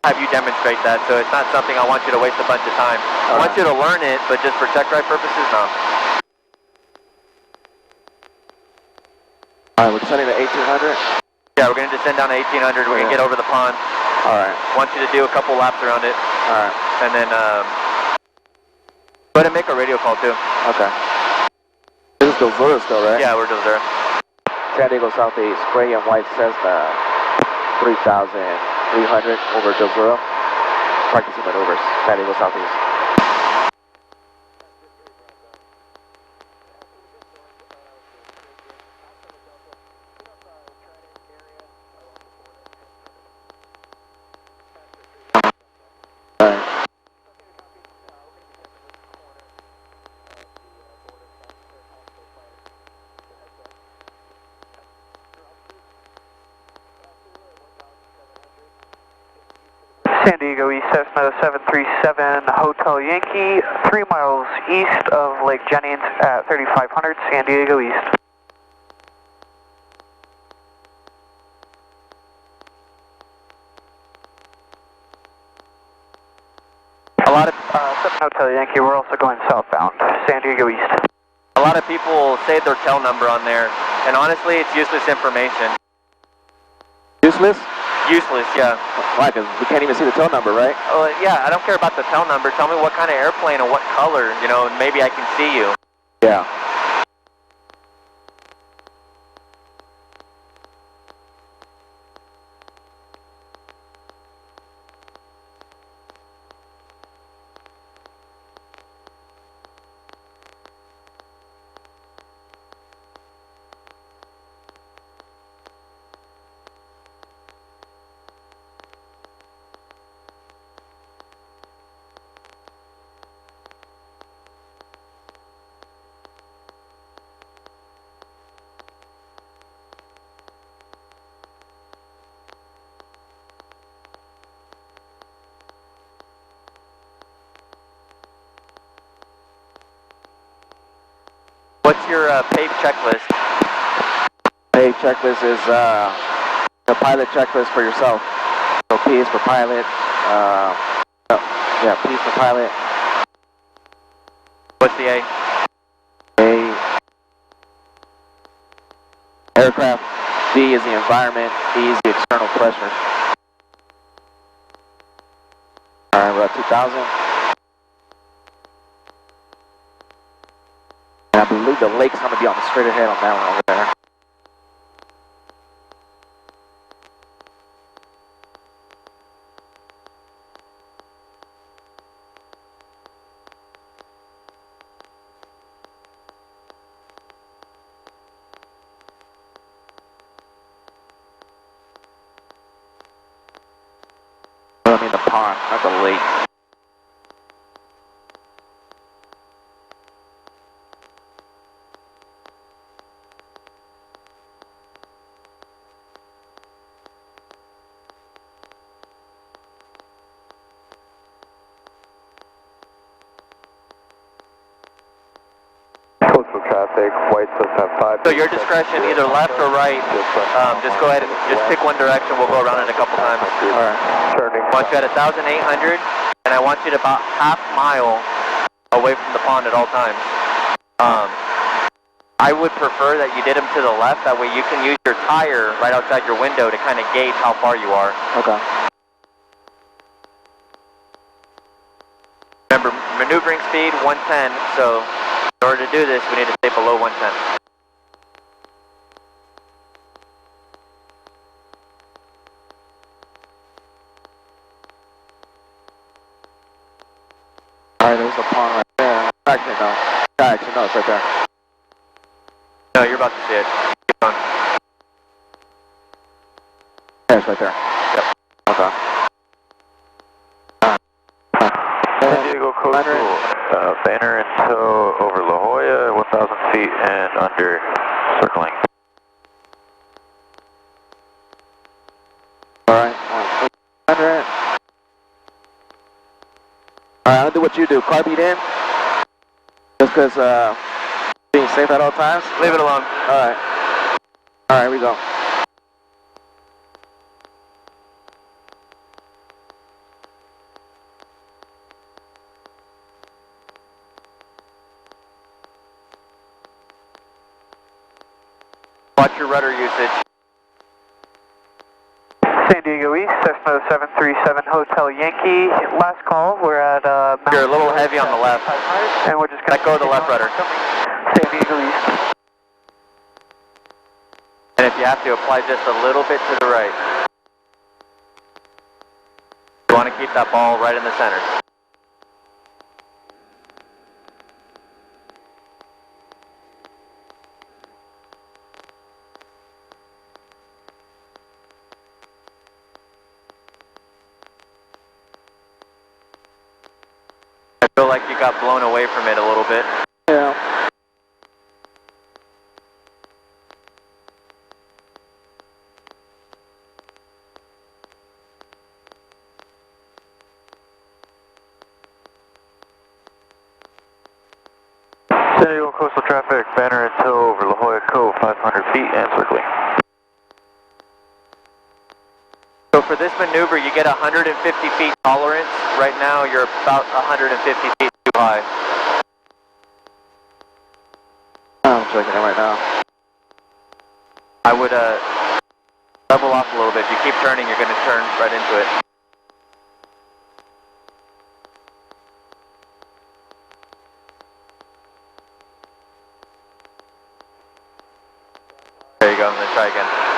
have you demonstrate that, so it's not something I want you to waste a bunch of time. I want you to learn it, but just for tech drive purposes, no.
Alright, we're descending to 1800?
Yeah, we're going to descend down to 1800. We're going to get over the pond.
Alright.
Want you to do a couple laps around it.
Alright.
And then, go ahead and make a radio call, too.
Okay. This is Del Zura still, right?
Yeah, we're Del Zura.
San Diego Southeast, gray and white Cessna 3,300 over Del Zura. Practicing maneuvers, San Diego Southeast.
San Diego East Cessna 737 Hotel Yankee, 3 miles east of Lake Jennings at 3500 San Diego East.
A lot of
7 Hotel Yankee, we're also going southbound, San Diego East.
A lot of people save their tail number on there, and honestly, it's useless information.
Useless?
Useless, yeah.
Why? Because we can't even see the tail number, right?
Yeah, I don't care about the tail number. Tell me what kind of airplane and what color, you know, and maybe I can see you.
Yeah.
What's your PAVE checklist?
PAVE checklist is the pilot checklist for yourself. So P is for pilot. Yeah, P is for pilot.
What's the A?
A, aircraft. D is the environment. E is the external pressure. Alright, we're at 2,000. And I believe the lake's going to be on the straight ahead on that one over there. I mean the pond, not the lake.
Coastal traffic, white Cessna 5.
So your discretion, either left or right, just go ahead and just pick one direction. We'll go around it a couple times.
Alright.
Turning.
I want you at 1,800, and I want you to about half mile away from the pond at all times. I would prefer that you did them to the left, that way you can use your tire right outside your window to kind of gauge how far you are.
Okay.
Remember, maneuvering speed 110, so in order to do this, we need to stay below 110.
Alright, there's a pond right there. Actually, no. Actually, no, it's right there.
No, you're about to see it. Keep going.
Yeah, it's right there.
Yep.
Okay.
San Diego Coastal, banner in tow over La Jolla, 1,000 feet and under, circling.
Alright, 100. I'll do what you do. Car beat in. Just because being safe at all times.
Leave it alone.
Alright. Alright, we go.
Watch your rudder usage.
San Diego East, Cessna 737 Hotel Yankee. Last call, we're at
You're a little heavy on the left.
and we're just going
Let go of the left rudder.
San Diego East.
And if you have to, apply just a little bit to the right. You want to keep that ball right in the center. I feel like you got blown away from it a little bit.
Yeah.
San Diego coastal traffic, banner and tow over La Jolla Cove, 500 feet and circling.
So for this maneuver, you get 150 feet tolerance. Right now, you're about 150 feet too high.
I'm checking it right now.
I would level off a little bit. If you keep turning, you're going to turn right into it. There you go. Let's try again.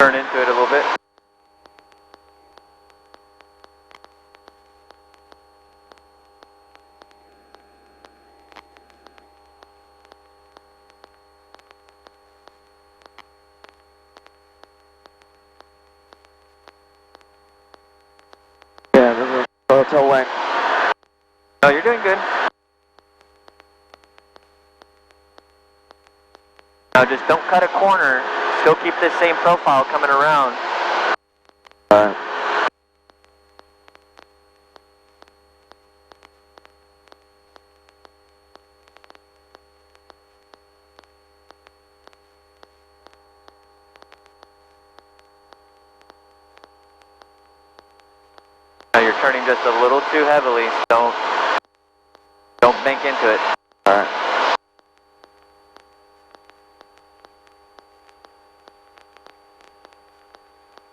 Turn into it a little bit.
Yeah, this is hotel wing.
No, you're doing good. Now just don't cut a corner. Still keep this same profile coming around.
Alright.
Now you're turning just a little too heavily. Don't bank into it.
Alright.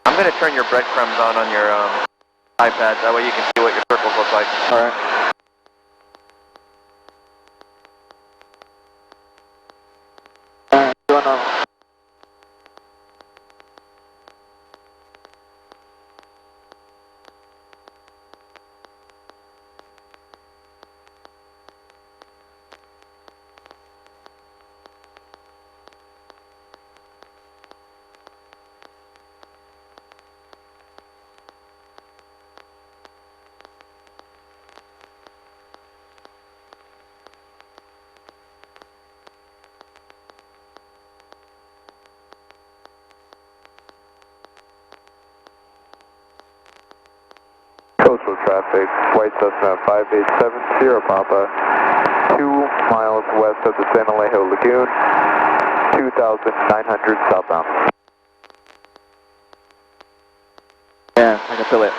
I'm going to turn your breadcrumbs on your iPad. That way you can see what your circles look like.
Alright. Doing
Coastal traffic, White Cessna 5870 Papa, 2 miles west of the San Alejo Lagoon, 2,900 southbound.
Yeah, I can feel it.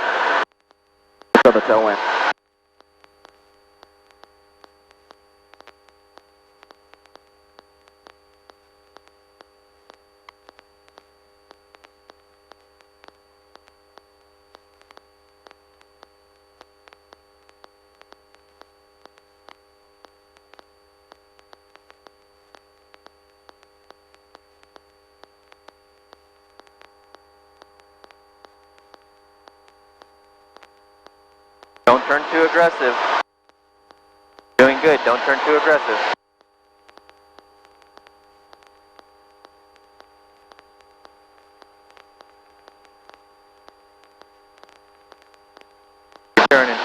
Feel the tailwind.
turn too aggressive. Doing good, don't turn too aggressive. Turning.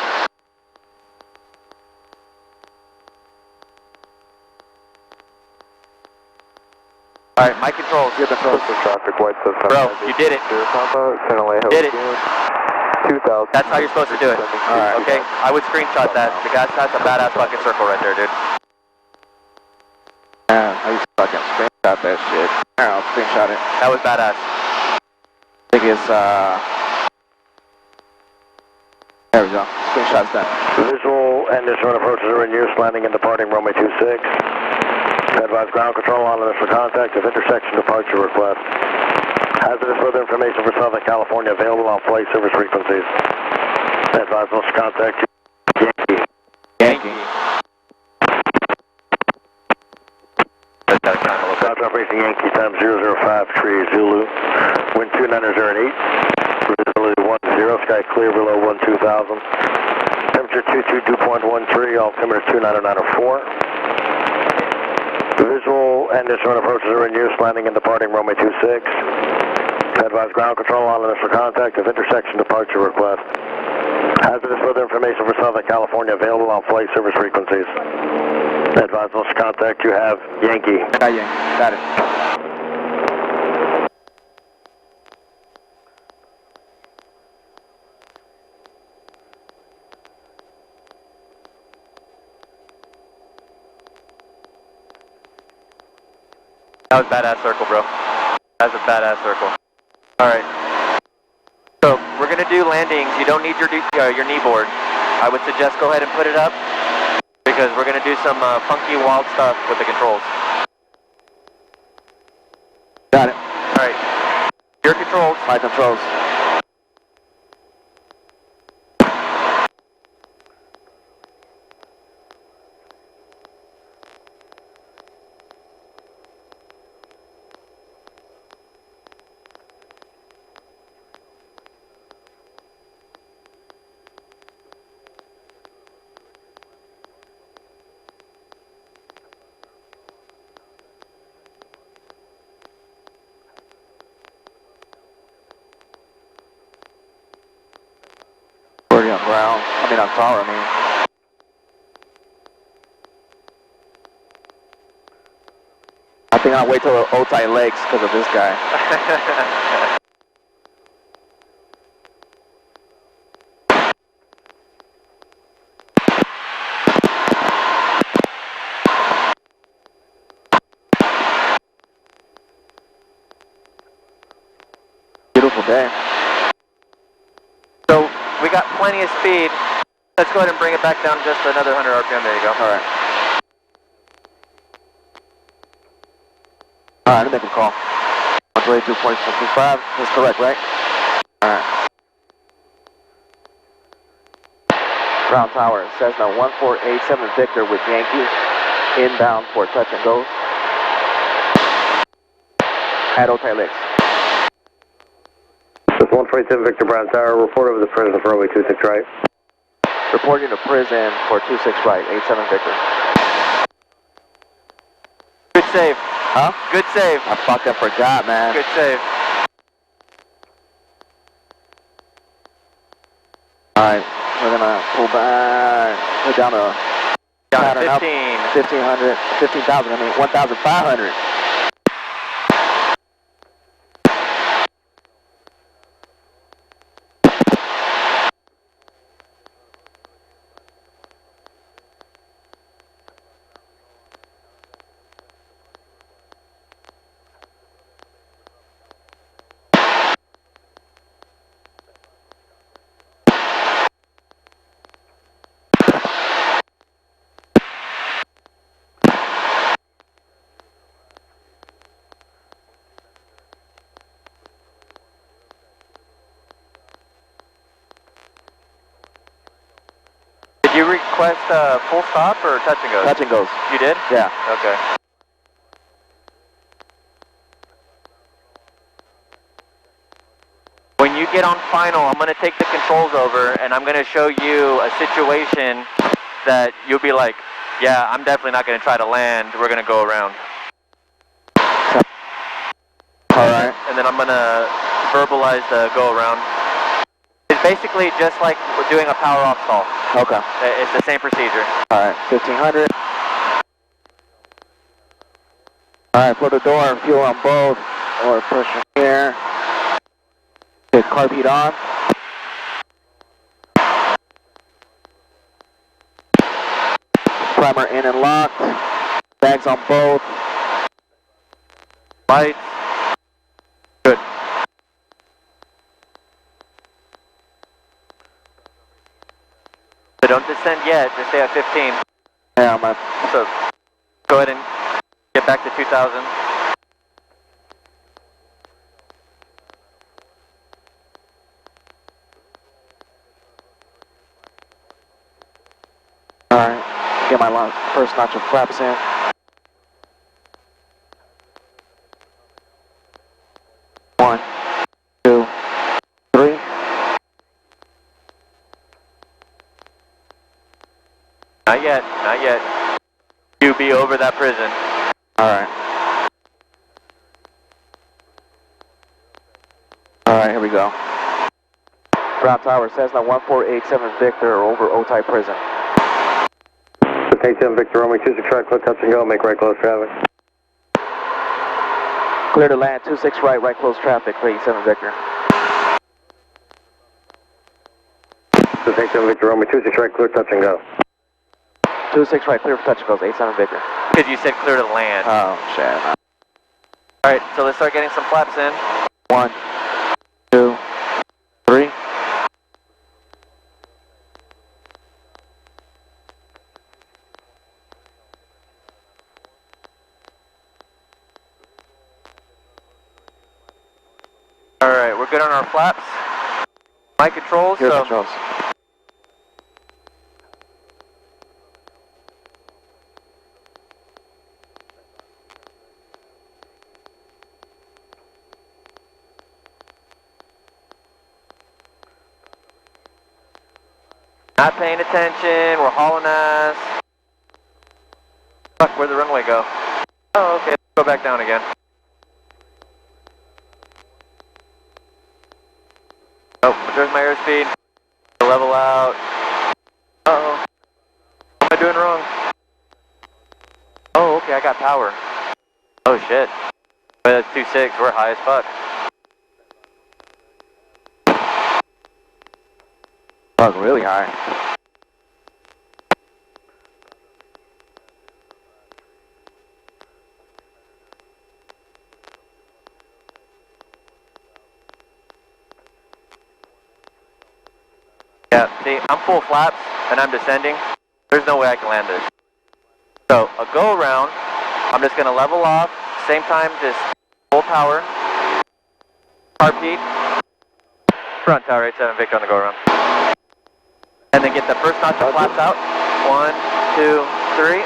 Alright, my controls.
Good control for traffic, white system.
Bro, you did it. Did it.
2000.
That's how you're supposed to do it.
Alright.
Okay? I would screenshot that. The guy's that's a badass fucking circle right there, dude.
Man, I used to fucking screenshot that shit. Alright, I'll screenshot it.
That was badass.
I think it's, there we go. Screenshot's done.
Visual and instrument approaches are in use, landing and departing runway 26. Advise ground control on initial contact of intersection departure request. Hazardous weather information for Southern California available on flight service frequencies. Advise initial contact Yankee.
Yankee.
Contact racing Yankee time 005 Zulu. Wind 290 at 8. Visibility 10, sky clear below 12,000. Temperature 222.13, altimeter 29904. Visual and instrument approaches are in use, landing and departing runway 26. Advise ground control on initial contact of intersection departure request. Hazardous weather information for Southern California available on flight service frequencies. Advise initial contact, you have Yankee.
Got Yankee. Got it.
That was badass circle, bro. That was a badass circle. Alright. So, we're gonna do landings. You don't need your knee board. I would suggest go ahead and put it up, because we're gonna do some funky, wild stuff with the controls.
Got it.
Alright. Your controls.
My controls. Already on ground. I mean on tower, I mean. I think I'll wait till the old tight legs because of this guy. Beautiful day.
So, we got plenty of speed. Let's go ahead and bring it back down just another 100 RPM. There you go.
Alright. Alright, let me make a call. 122.65. That's correct, right? Alright. Ground tower, Cessna 1487 Victor with Yankee. Inbound for touch and go. At Otay Lakes.
This is 147 Victor Brown Tower, report over the prison for runway 26 right.
Reporting to prison for 26 right, 87 Victor.
Good save.
Huh?
Good save.
I fucking forgot, man.
Good save.
Alright, we're gonna pull back. We're down to
Down to
pattern up.
15.
15,000, I mean 1,500.
Did you request full stop or touch and go?
Touch and goes.
You did?
Yeah.
Okay. When you get get on final, I'm going to take the controls over and I'm going to show you a situation that you'll be like, yeah, I'm definitely not going to try to land. We're going to go around.
Alright.
And then I'm going to verbalize the go around. It's basically just like we're doing a power off stall.
Okay.
It's the same procedure.
Alright, 1500. Alright, for the door, fuel on both. Or pressure here. Get carb heat on. Primer in and locked. Bags on both.
Lights. Good. So don't descend yet, just stay at 15.
Yeah, I'm at.
So go ahead and get back to 2000.
Alright, get my first notch of flaps in. One, two, three.
Not yet, not yet. You be over that prison.
Alright. Alright, here we go. Ground Tower, Cessna 1487 Victor over O-Type prison.
Take 10 Victor, runway 26 right, clear touch and go, make right close traffic.
Clear to land, 26 right close traffic, 87 Victor.
So take 10 Victor, runway 26 right, clear touch and go.
26 right, clear for touch goes, 87 Victor.
Because you said clear to land.
Oh, shit.
Alright, so let's start getting some flaps in.
1, 2, 3.
Alright, we're good on our flaps. My controls,
Your
so
controls.
not paying attention, we're hauling ass. Fuck, where'd the runway go? Oh, okay, let's go back down again. Oh, there's my airspeed. Level out. Uh-oh. What am I doing wrong? Oh, okay, I got power. Oh, shit. But that's 2.6, we're high as fuck.
Fuck, really high.
Yeah, see, I'm full flaps and I'm descending. There's no way I can land this. So, a go around, I'm just gonna level off, same time, just full power. Carb heat. Front tower 87 Victor on the go around. And then get the first notch of flaps out. 1, 2, 3.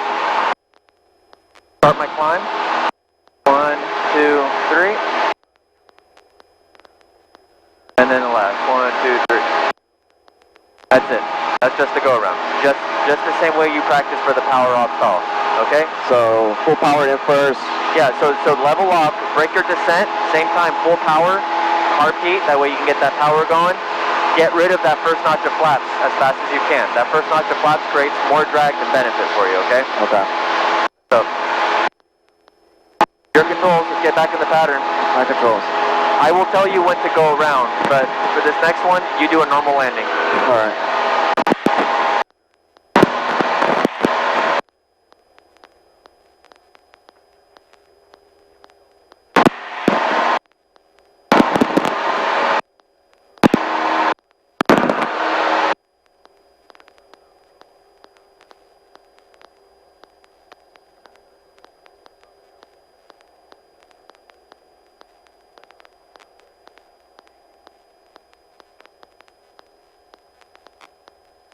Start my climb. 1, 2, 3. And then the last. 1, 2, 3. That's it. That's just the go around. Just the same way you practice for the power off stall. Okay?
So, full power in first.
Yeah, so level off, break your descent, same time full power, carb heat, that way you can get that power going. Get rid of that first notch of flaps as fast as you can. That first notch of flaps creates more drag than benefit for you, okay?
Okay.
So, your controls, let's get back in the pattern.
My controls.
I will tell you when to go around, but for this next one, you do a normal landing.
Alright.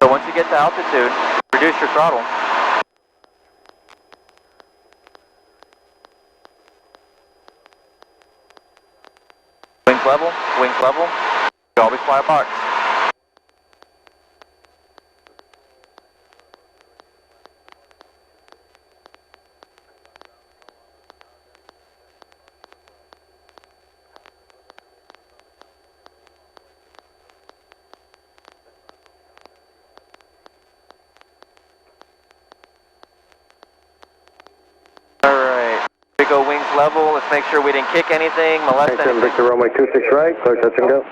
So once you get to altitude, reduce your throttle. Wings level, you always fly a box. Alright, we go wings level. Let's make sure we didn't kick anything, molest anything.
Victor runway 26 right, clear touch and go.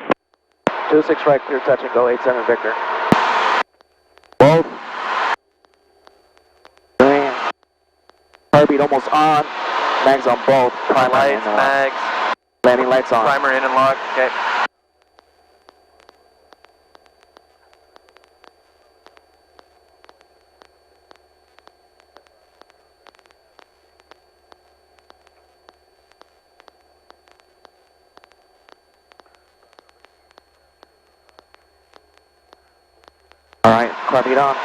26 right, clear touch and go, 87 Victor. Both. Green. Heartbeat almost on. Mags on both. Primer
Lights,
and
mags,
landing lights on.
primer in and lock. Okay.
Alright, heartbeat on.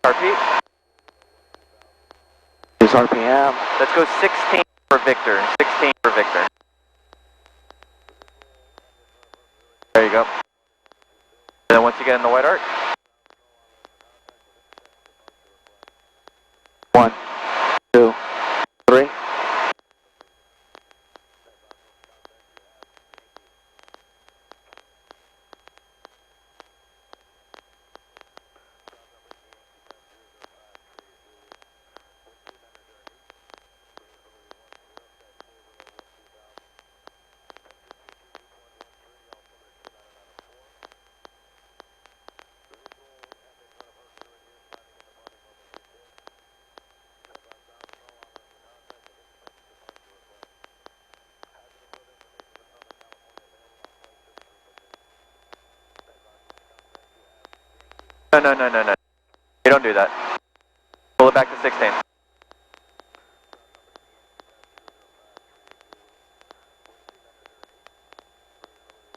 Heartbeat.
Use RPM.
Let's go 16 for Victor. 16 for Victor. There you go. And then once you get in the white arc,
1, 2, 3.
no. You don't do that. Pull it back to 16.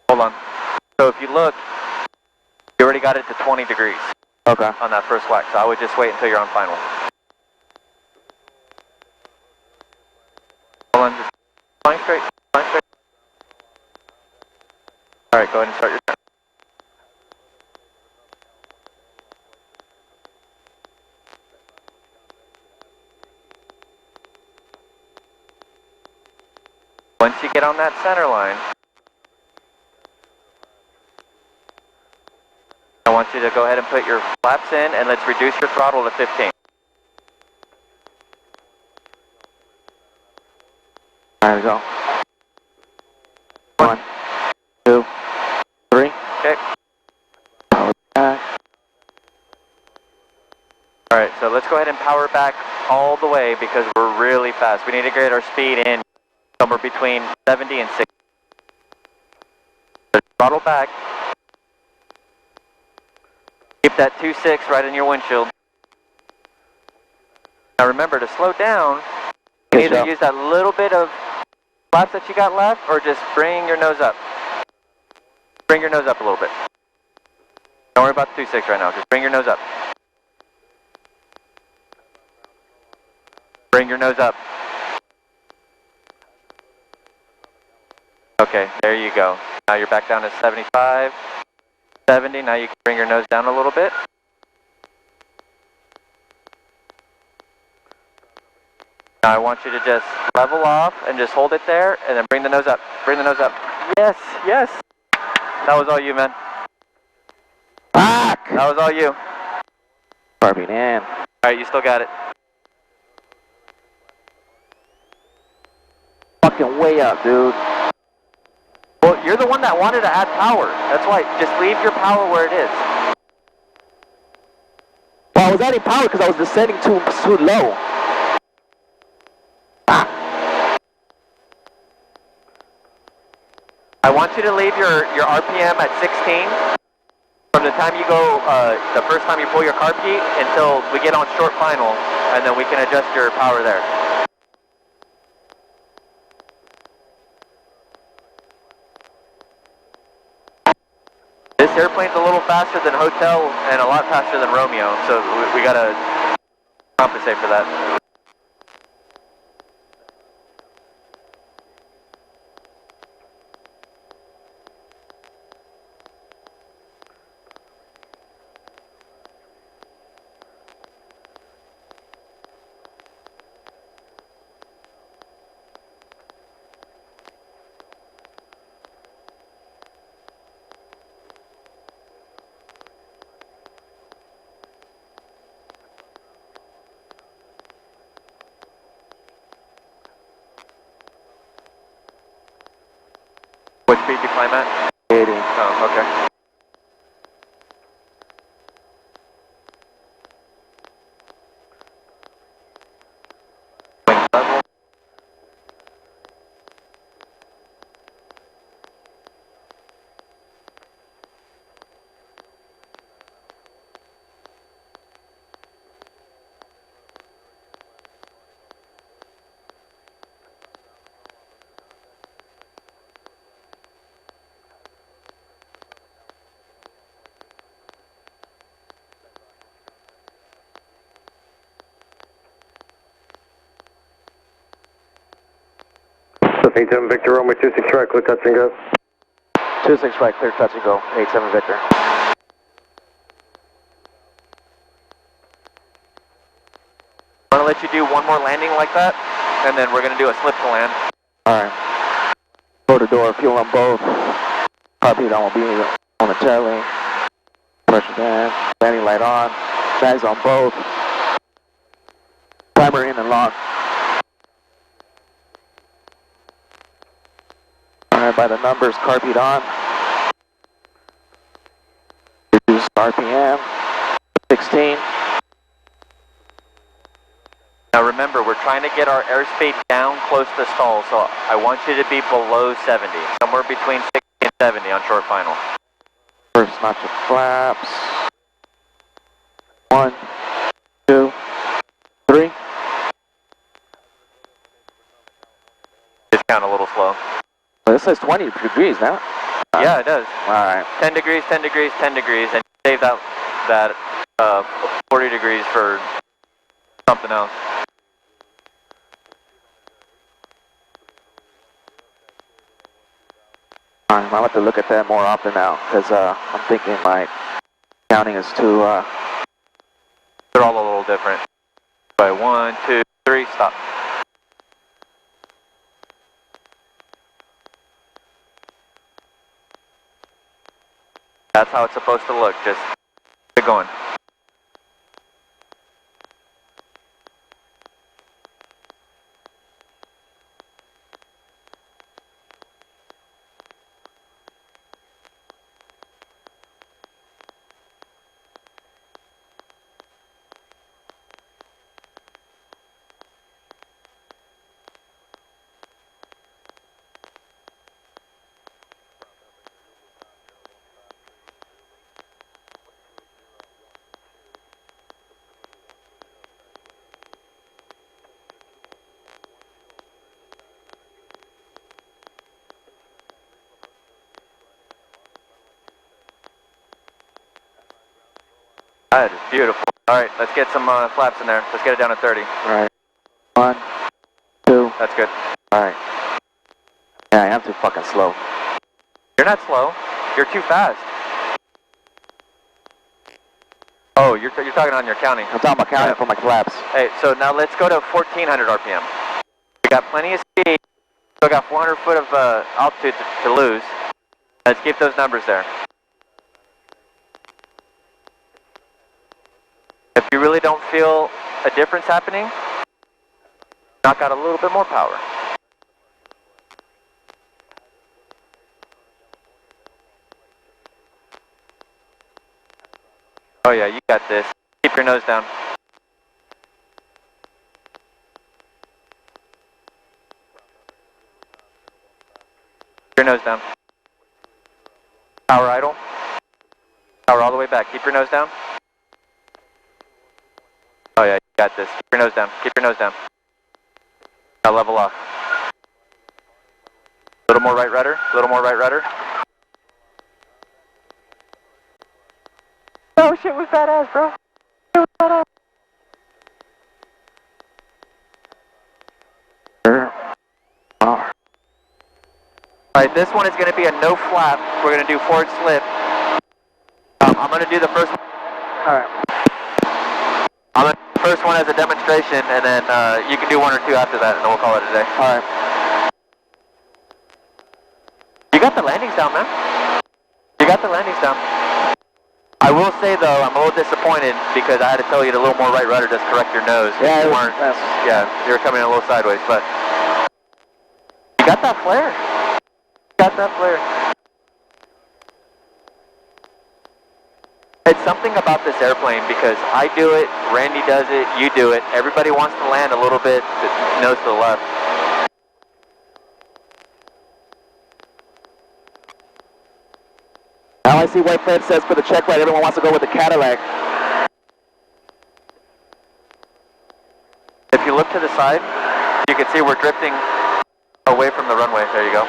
Hold on. So if you look, you already got it to 20 degrees
Okay.
on that first wax. So I would just wait until you're on final. Hold on, just flying straight, flying straight. Alright, go ahead and start your turn. Once you get on that center line, I want you to go ahead and put your flaps in and let's reduce your throttle to 15.
There we go. 1, 2, 3.
Okay.
Power back.
Alright, so let's go ahead and power back all the way because we're really fast. We need to get our speed in somewhere between 70 and 60. So throttle back. Keep that 2.6 right in your windshield. Now remember, to slow down, you
Good
either
job.
use that little bit of flaps that you got left or just bring your nose up. Bring your nose up a little bit. Don't worry about the 2.6 right now, just bring your nose up. Bring your nose up. Okay, there you go. Now you're back down to 75, 70. Now you can bring your nose down a little bit. Now I want you to just level off and just hold it there and then bring the nose up. Bring the nose up. Yes, yes. That was all you, man.
Back!
That was all you.
Heartbeat in.
Alright, you still got it.
Fucking way up, dude.
Well, you're the one that wanted to add power. That's why, just leave your power where it is.
Well, I was adding power because I was descending too low.
I want you to leave your RPM at 16 from the time you go, the first time you pull your carb key until we get on short final, and then we can adjust your power there. This airplane's a little faster than Hotel and a lot faster than Romeo, so we gotta compensate for that. speed you climb at?
80.
Oh, okay. Wing level.
So 87 Victor, Romeo 26 right, clear touch and go.
26 right, clear touch and go. 87 Victor.
I'm gonna let you do one more landing like that, and then we're gonna do a slip to land.
Alright. Door to door, fuel on both. Copy, that will be momentarily. Pressure down. Landing light on. Bags on both. Primer in and lock. Alright, by the numbers, carpet on. Reduce RPM. 16.
Now remember, we're trying to get our airspeed down close to stall, so I want you to be below 70, somewhere between 60 and 70 on short final.
First notch of flaps. 1, 2, 3.
Just count a little slow.
Well, this says 20 degrees now.
Yeah, it does.
Alright.
10 degrees, 10 degrees, 10 degrees, and save that 40 degrees for something else.
I'm gonna have to look at that more often now, because I'm thinking my counting is too,
They're all a little different. By 1, 2, 3, stop. That's how it's supposed to look, just keep going. That is beautiful. Alright, let's get some flaps in there. Let's get it down to 30.
Alright. 1, 2.
That's good.
Alright. Yeah, I am too fucking slow.
You're not slow. You're too fast. Oh, you're talking on your counting.
I'm talking about counting for my flaps.
Hey, so now let's go to 1400 RPM. We got plenty of speed. Still got 400 foot of altitude to lose. Let's keep those numbers there. If you really don't feel a difference happening, knock out a little bit more power. Oh yeah, you got this. Keep your nose down. Keep your nose down. Power idle. Power all the way back. Keep your nose down. Oh yeah, you got this. Keep your nose down. Keep your nose down. Now level off. A little more right rudder. A little more right rudder. Oh shit, was badass, bro. It was badass. Alright, this one is going to be a no flap. We're going to do forward slip. I'm going to do the first one.
Alright.
I'm going to do the first one as a demonstration, and then you can do one or two after that, and then we'll call it a day.
Alright.
You got the landings down, man. You got the landings down. I will say, though, I'm a little disappointed because I had to tell you to a little more right rudder, just correct your nose.
Yeah,
you weren't. Yeah, you were coming in a little sideways, but you got that flare. You Got that flare. It's something about this airplane because I do it, Randy does it, you do it. Everybody wants to land a little bit nose to the left.
Now I see white flag says for the check ride, everyone wants to go with the Cadillac.
If you look to the side, you can see we're drifting away from the runway. There you go.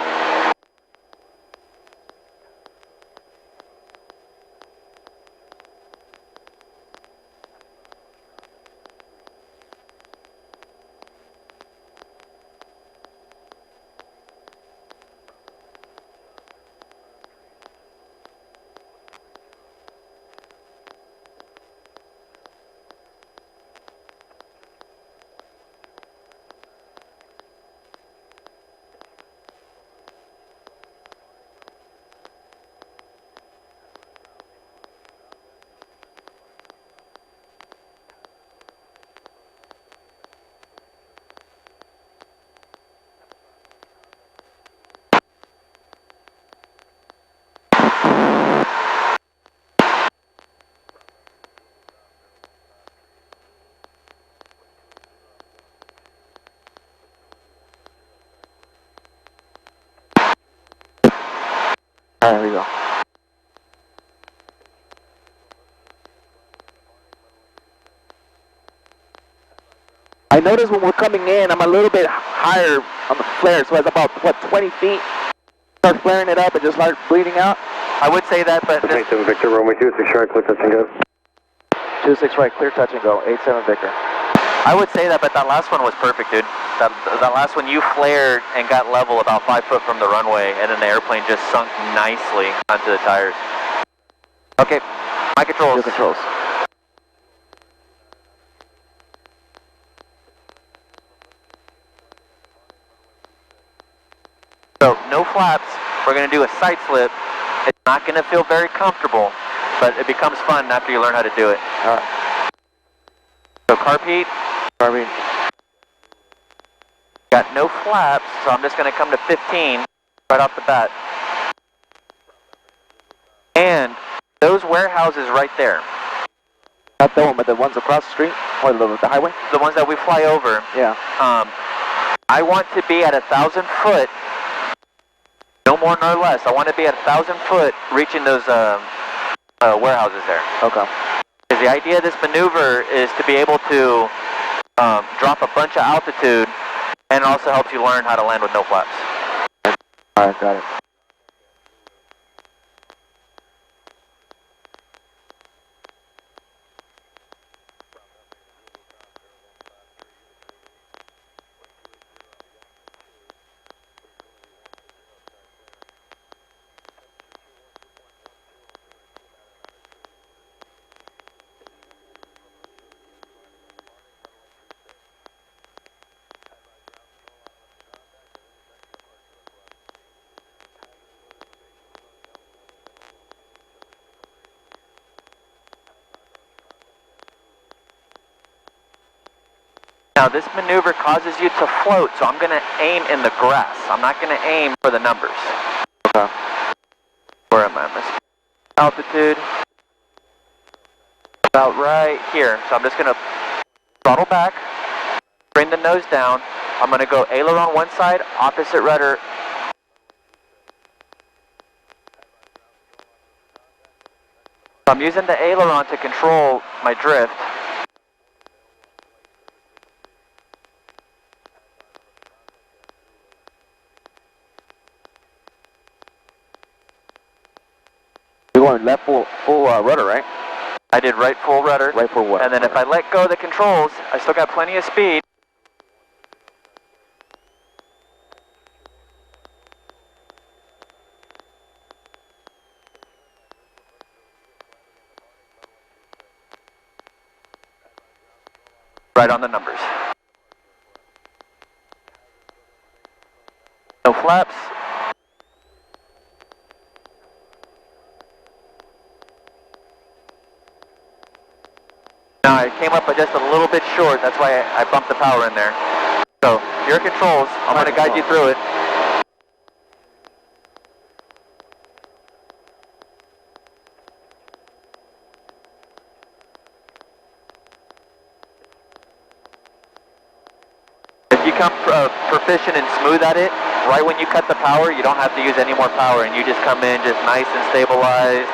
There we go. I notice when we're coming in, I'm a little bit higher on the flare, so it's about, what, 20 feet? Start flaring it up and just start bleeding out?
I would say that, but...
87 Victor, runway 26 right, clear touch and go.
26 right, clear touch and go, 87 Victor.
I would say that, but that last one was perfect, dude. That last one, you flared and got level about 5 foot from the runway, and then the airplane just sunk nicely onto the tires. Okay, my controls.
Your controls.
So, no flaps. We're going to do a side slip. It's not going to feel very comfortable, but it becomes fun after you learn how to do it.
All right.
So, carb heat.
Carb heat.
Got no flaps, so I'm just going to come to 15 right off the bat. And those warehouses right there.
Not the one, but the ones across the street? Or the highway?
The ones that we fly over.
Yeah.
I want to be at 1,000 foot. No more nor less. I want to be at 1,000 foot reaching those warehouses there.
Okay.
Because the idea of this maneuver is to be able to drop a bunch of altitude, and it also helps you learn how to land with no flaps.
Alright, got it.
Now this maneuver causes you to float, so I'm going to aim in the grass. I'm not going to aim for the numbers.
Okay.
Where am I? Altitude. About right here. So I'm just going to throttle back, bring the nose down. I'm going to go aileron one side, opposite rudder. So I'm using the aileron to control my drift.
You're going left full rudder, right?
I did right full rudder.
Right full rudder.
And then if I let go of the controls, I still got plenty of speed. Right on the numbers. No flaps. Now I came up just a little bit short, that's why I bumped the power in there. So, your controls, I'm going to guide you through it. become proficient and smooth at it, right when you cut the power, you don't have to use any more power, and you just come in just nice and stabilized,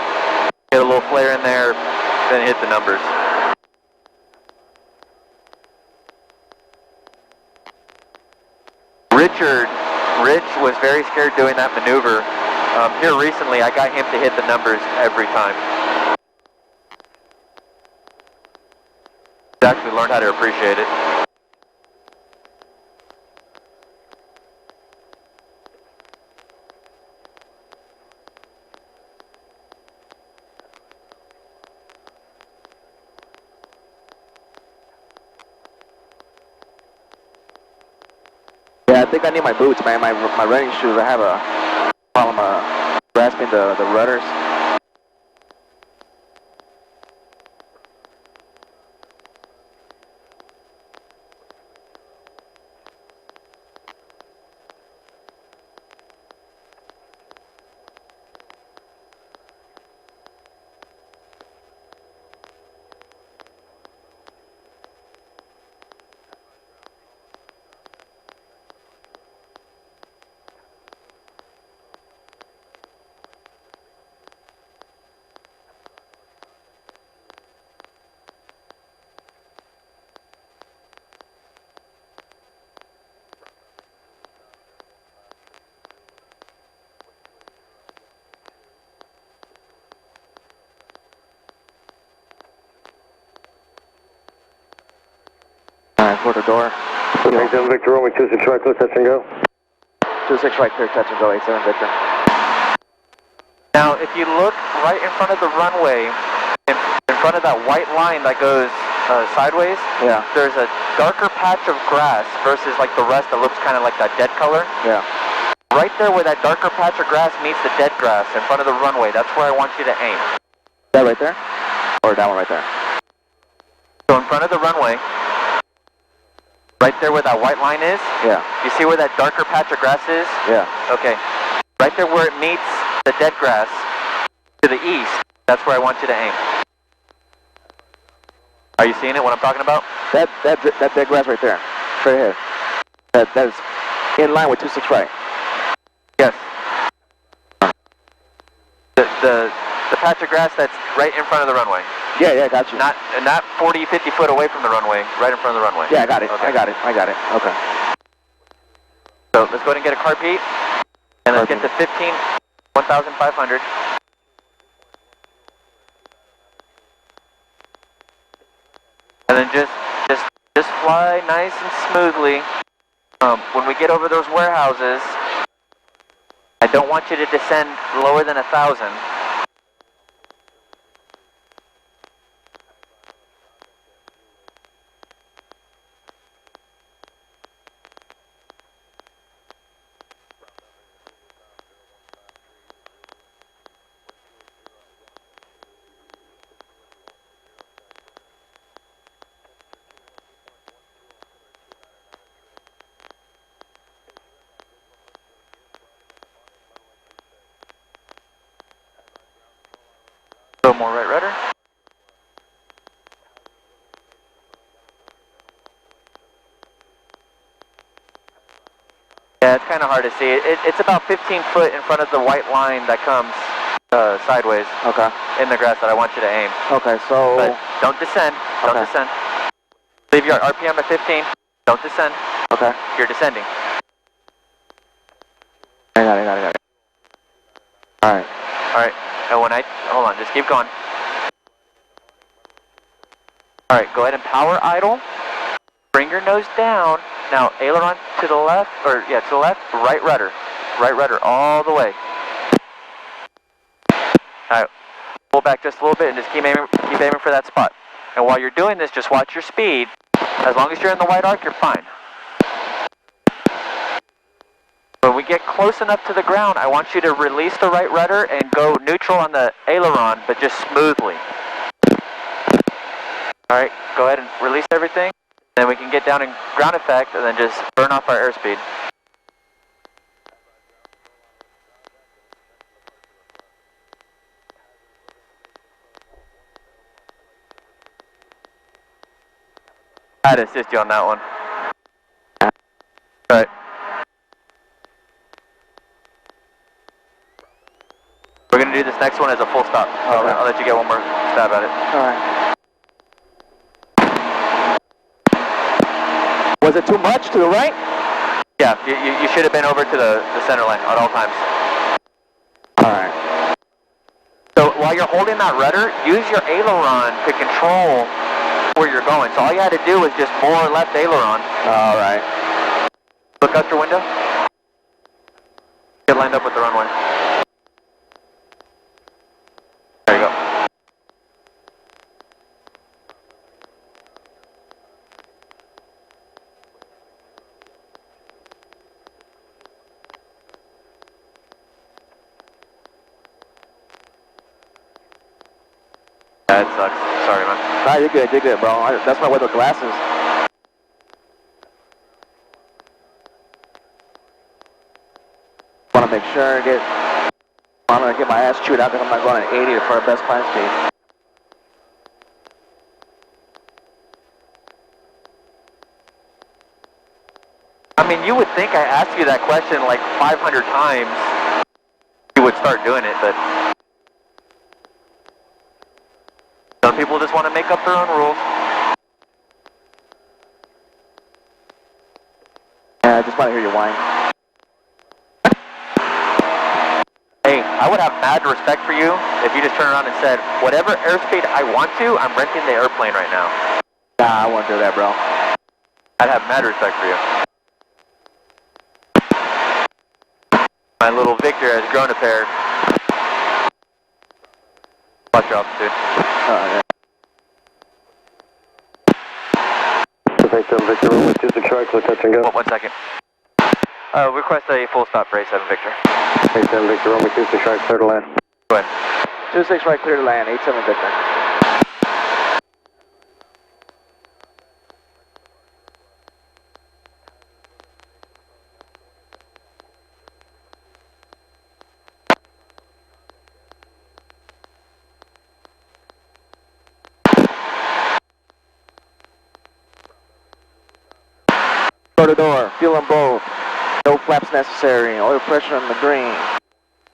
get a little flare in there, then hit the numbers. Rich was very scared doing that maneuver. Here recently, I got him to hit the numbers every time. He actually learned how to appreciate it.
Yeah, I think I need my boots, man. My running shoes. I have a problem grasping the rudders. Alright, for the door.
87 Victor, Romeo 26 right, clear, touch and go.
26 right, clear, touch and go, 87 Victor.
Now, if you look right in front of the runway, in front of that white line that goes sideways,
Yeah.
there's a darker patch of grass versus like the rest that looks kind of like that dead color.
Yeah.
Right there where that darker patch of grass meets the dead grass in front of the runway, that's where I want you to aim.
That right there? Or that one right there?
So in front of the runway, right there where that white line is,
Yeah.
you see where that darker patch of grass is?
Yeah.
Okay. Right there where it meets the dead grass to the east, that's where I want you to aim. Are you seeing it, what I'm talking about?
That dead grass right there. Straight ahead. That is in line with 26 right.
Yes. The patch of grass that's right in front of the runway.
Yeah, yeah, got you.
Not 40, 50 foot away from the runway, right in front of the runway.
Yeah, I got it.
Okay.
I got it. Okay.
So let's go ahead and get a carb heat. And let's get to 1,500. And then just fly nice and smoothly. When we get over those warehouses, I don't want you to descend lower than 1,000. A little more right rudder. Yeah, it's kind of hard to see. It's about 15 foot in front of the white line that comes sideways.
Okay.
In the grass that I want you to aim.
Okay, so...
But don't descend. Don't
Okay.
descend. Leave your RPM at 15. Don't descend.
Okay.
You're descending.
I got it. Alright.
Alright. And when hold on, just keep going. Alright, go ahead and power idle. Bring your nose down. Now, aileron to the left, to the left, right rudder. Right rudder all the way. Alright, pull back just a little bit and just keep aiming for that spot. And while you're doing this, just watch your speed. As long as you're in the white arc, you're fine. When we get close enough to the ground, I want you to release the right rudder and go neutral on the aileron, but just smoothly. Alright, go ahead and release everything. Then we can get down in ground effect and then just burn off our airspeed. I had to assist you on that one. next one is a full stop.
Okay.
I'll let you get one more stab at it.
Alright. Was it too much to the right?
Yeah, you should have been over to the center line at all times.
Alright.
So while you're holding that rudder, use your aileron to control where you're going. So all you had to do was just more left aileron.
Alright.
Look out your window. Get lined up with the runway. There you go. That sucks. Sorry, man.
Nah, you're good, bro. That's why I wear the glasses. Want to make sure I'm gonna get my ass chewed out because I'm not going at 80 for our best climb speed.
I mean, you would think I asked you that question like 500 times, you would start doing it, but some people just want to make up their own rules.
Yeah, I just want to hear you whine.
Hey, I would have mad respect for you if you just turned around and said, whatever airspeed I want to, I'm renting the airplane right now.
Nah, I won't do that, bro.
I'd have mad respect for you. My little Victor has grown a pair. Watch your altitude.
Yeah.
Victor, room with 26 strikes, we'll touch and go.
1 second. Request a full stop for A7 Victor.
87 Victor, room with 26 strikes, clear to land.
Go ahead.
26 right, clear to land, 87 Victor. Door to door, fuel them both. No flaps necessary. Oil pressure on the green.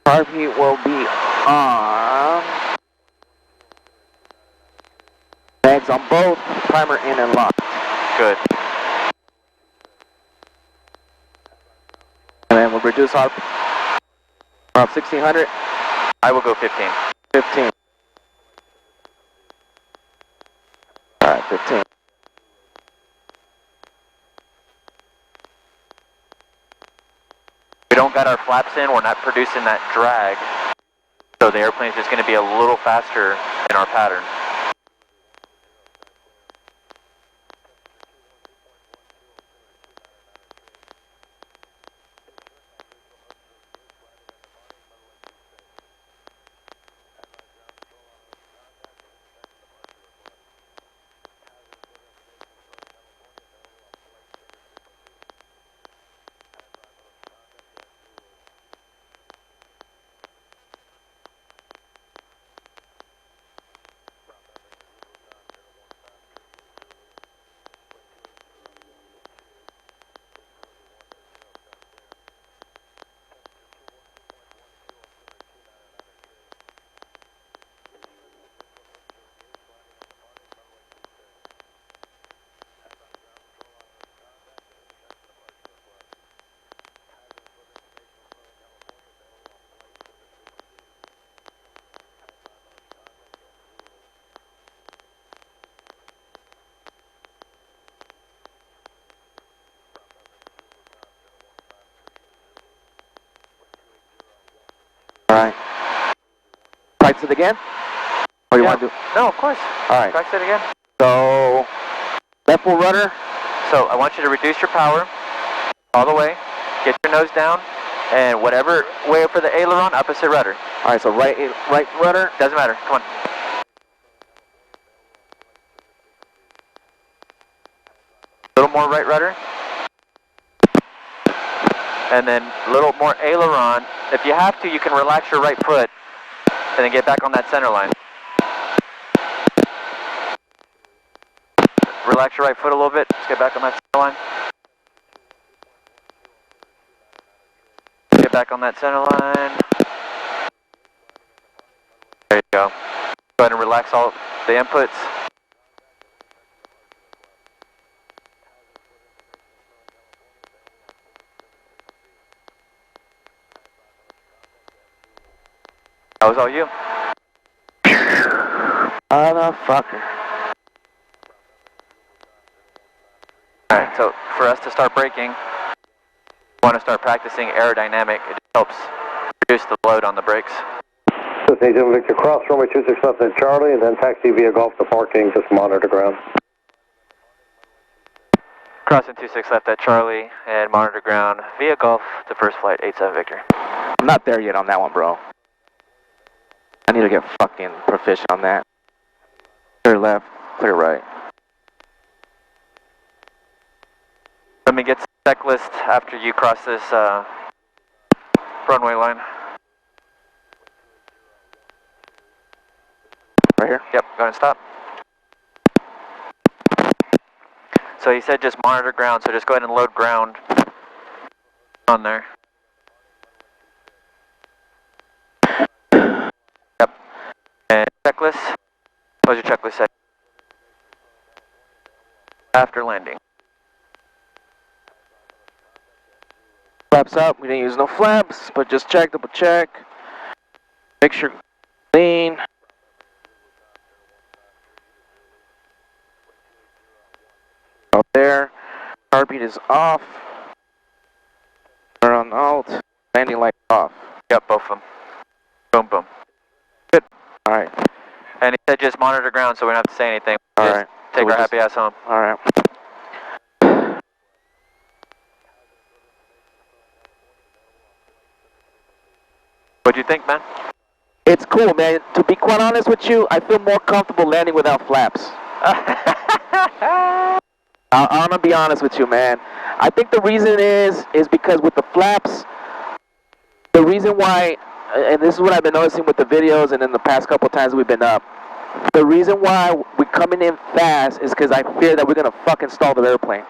Carb heat will be on. Bags on both. Primer in and locked.
Good.
And then we'll reduce our 1600.
I will go 15.
15. Alright, 15.
We don't got our flaps in, we're not producing that drag. So the airplane's just going to be a little faster in our pattern.
Alright. Practice it again? Or you want to do?
No, of course.
Alright.
Practice it again.
So, left full rudder.
So I want you to reduce your power all the way. Get your nose down. And whatever way for the aileron, opposite rudder.
Alright, so right rudder.
Doesn't matter. Come on. A little more right rudder. And then a little more aileron. If you have to, you can relax your right foot and then get back on that center line. Relax your right foot a little bit. Just get back on that center line. Get back on that center line. relax all the inputs. That was all you.
Motherfucker.
Alright, so for us to start braking, we want to start practicing aerodynamic. It helps reduce the load on the brakes.
Agent Victor, cross runway 26 left at Charlie, and then taxi via Golf to parking, just monitor ground.
Crossing 26 left at Charlie and monitor ground via Golf to first flight 87 Victor.
I'm not there yet on that one, bro. I need to get fucking proficient on that. Clear left, clear right.
Let me get the checklist after you cross this runway line.
Right here?
Yep, go ahead and stop. So you said just monitor ground, so just go ahead and load ground on there. Yep. And checklist? What was your checklist say? After landing.
Flaps up, we didn't use no flaps, but just check, double check. Make sure clean. Out there, heartbeat is off. Turn on alt, landing light off.
Yep, both of them. Boom, boom.
Good. Alright.
And he said just monitor ground so we don't have to say anything. Just
Alright.
take our happy ass home.
Alright.
What'd you think, man?
It's cool, man. To be quite honest with you, I feel more comfortable landing without flaps. I'm gonna be honest with you, man. I think the reason is because with the flaps, the reason why, and this is what I've been noticing with the videos and in the past couple times we've been up, the reason why we're coming in fast is because I fear that we're gonna fucking stall the airplane.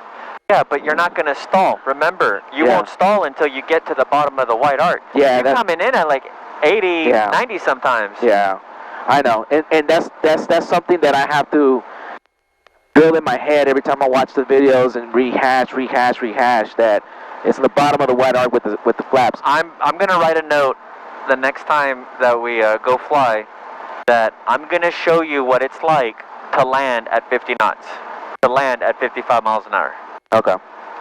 Yeah, but you're not going to stall. Remember, you won't stall until you get to the bottom of the white arc.
Yeah,
you're coming in at like 80, 90 sometimes.
Yeah, I know, and that's something that I have to drill in my head every time I watch the videos and rehash that it's in the bottom of the white arc with the flaps.
I'm going to write a note the next time that we go fly that I'm going to show you what it's like to land at 50 knots, to land at 55 miles an hour.
Okay.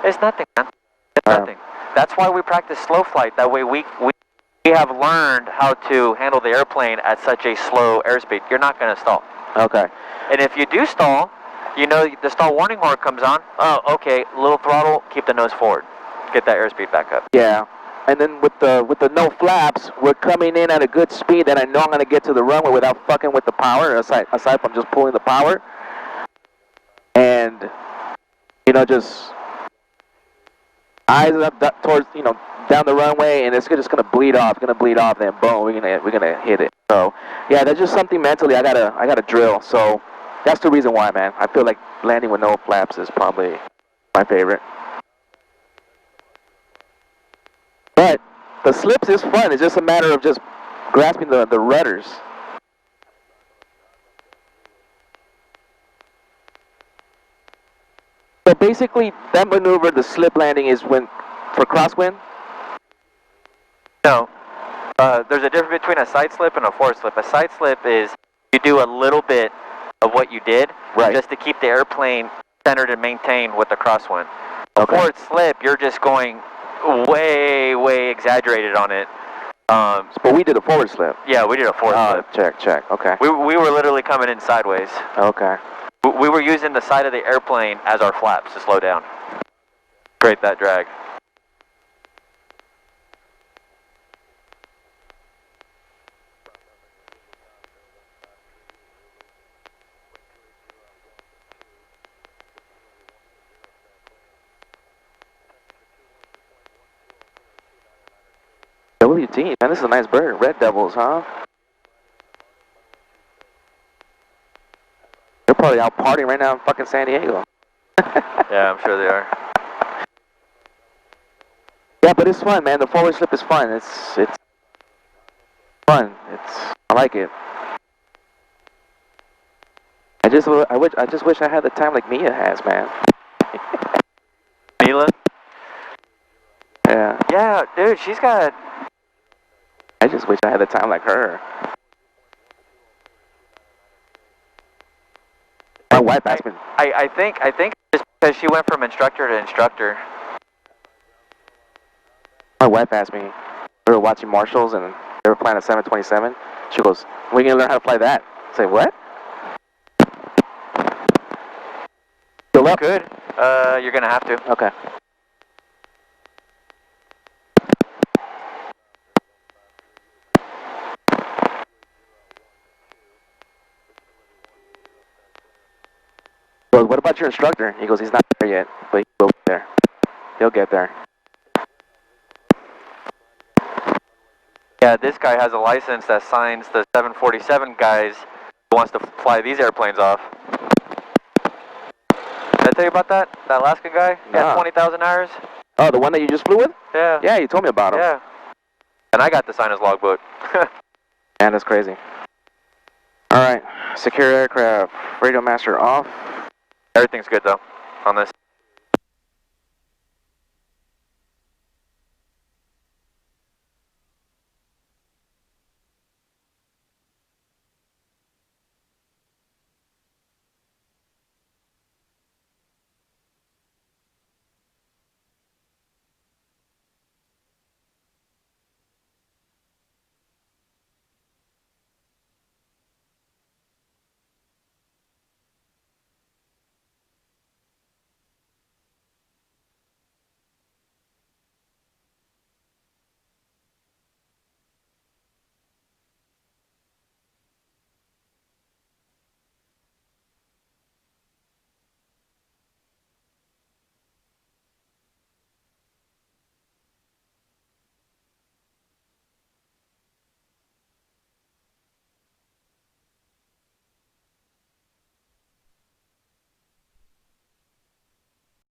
It's nothing, man. It's nothing. That's why we practice slow flight. That way we have learned how to handle the airplane at such a slow airspeed. You're not going to stall.
Okay.
And if you do stall, you know the stall warning horn comes on. Oh, okay, little throttle, keep the nose forward. Get that airspeed back up.
Yeah. And then with the no flaps, we're coming in at a good speed that I know I'm going to get to the runway without fucking with the power, aside from just pulling the power. And, you know, just eyes up towards, you know, down the runway, and it's just going to bleed off, then boom, we're gonna hit it. So, yeah, that's just something mentally I gotta drill. So, that's the reason why, man. I feel like landing with no flaps is probably my favorite. But the slips is fun. It's just a matter of just grasping the rudders. So basically, that maneuver, the slip landing, is when for crosswind.
No, there's a difference between a side slip and a forward slip. A side slip is you do a little bit of what you did, just to keep the airplane centered and maintained with the crosswind. A forward slip, you're just going way exaggerated on it.
But we did a forward slip.
Yeah, we did a forward slip.
Check. Okay.
We were literally coming in sideways.
Okay.
We were using the side of the airplane as our flaps to slow down. Create that drag.
WT, man, this is a nice bird. Red Devils, huh? They're probably out partying right now in fucking San Diego.
Yeah, I'm sure they are.
Yeah, but it's fun, man. The forward slip is fun. It's fun. I like it. I just wish I had the time like Mia has, man.
Mila?
Yeah.
Yeah, dude, she's got...
I just wish I had the time like her. My wife asked me.
I think just because she went from instructor to instructor.
My wife asked me. We were watching Marshalls and they were flying a 727. She goes, "When are you gonna learn how to fly that?" I say, "What?" Still up?
Good. You're gonna have to.
Okay. Well, what about your instructor? He goes, "He's not there yet, but he'll get there. He'll get there."
Yeah, this guy has a license that signs the 747 guys who wants to fly these airplanes off. Did I tell you about that? That Alaska guy? He had
Nah.
20,000 hours?
Oh, the one that you just flew with?
Yeah.
Yeah, you told me about him.
Yeah. And I got to sign his logbook.
Man, that's crazy. All right, secure aircraft, radio master off.
Everything's good though on this.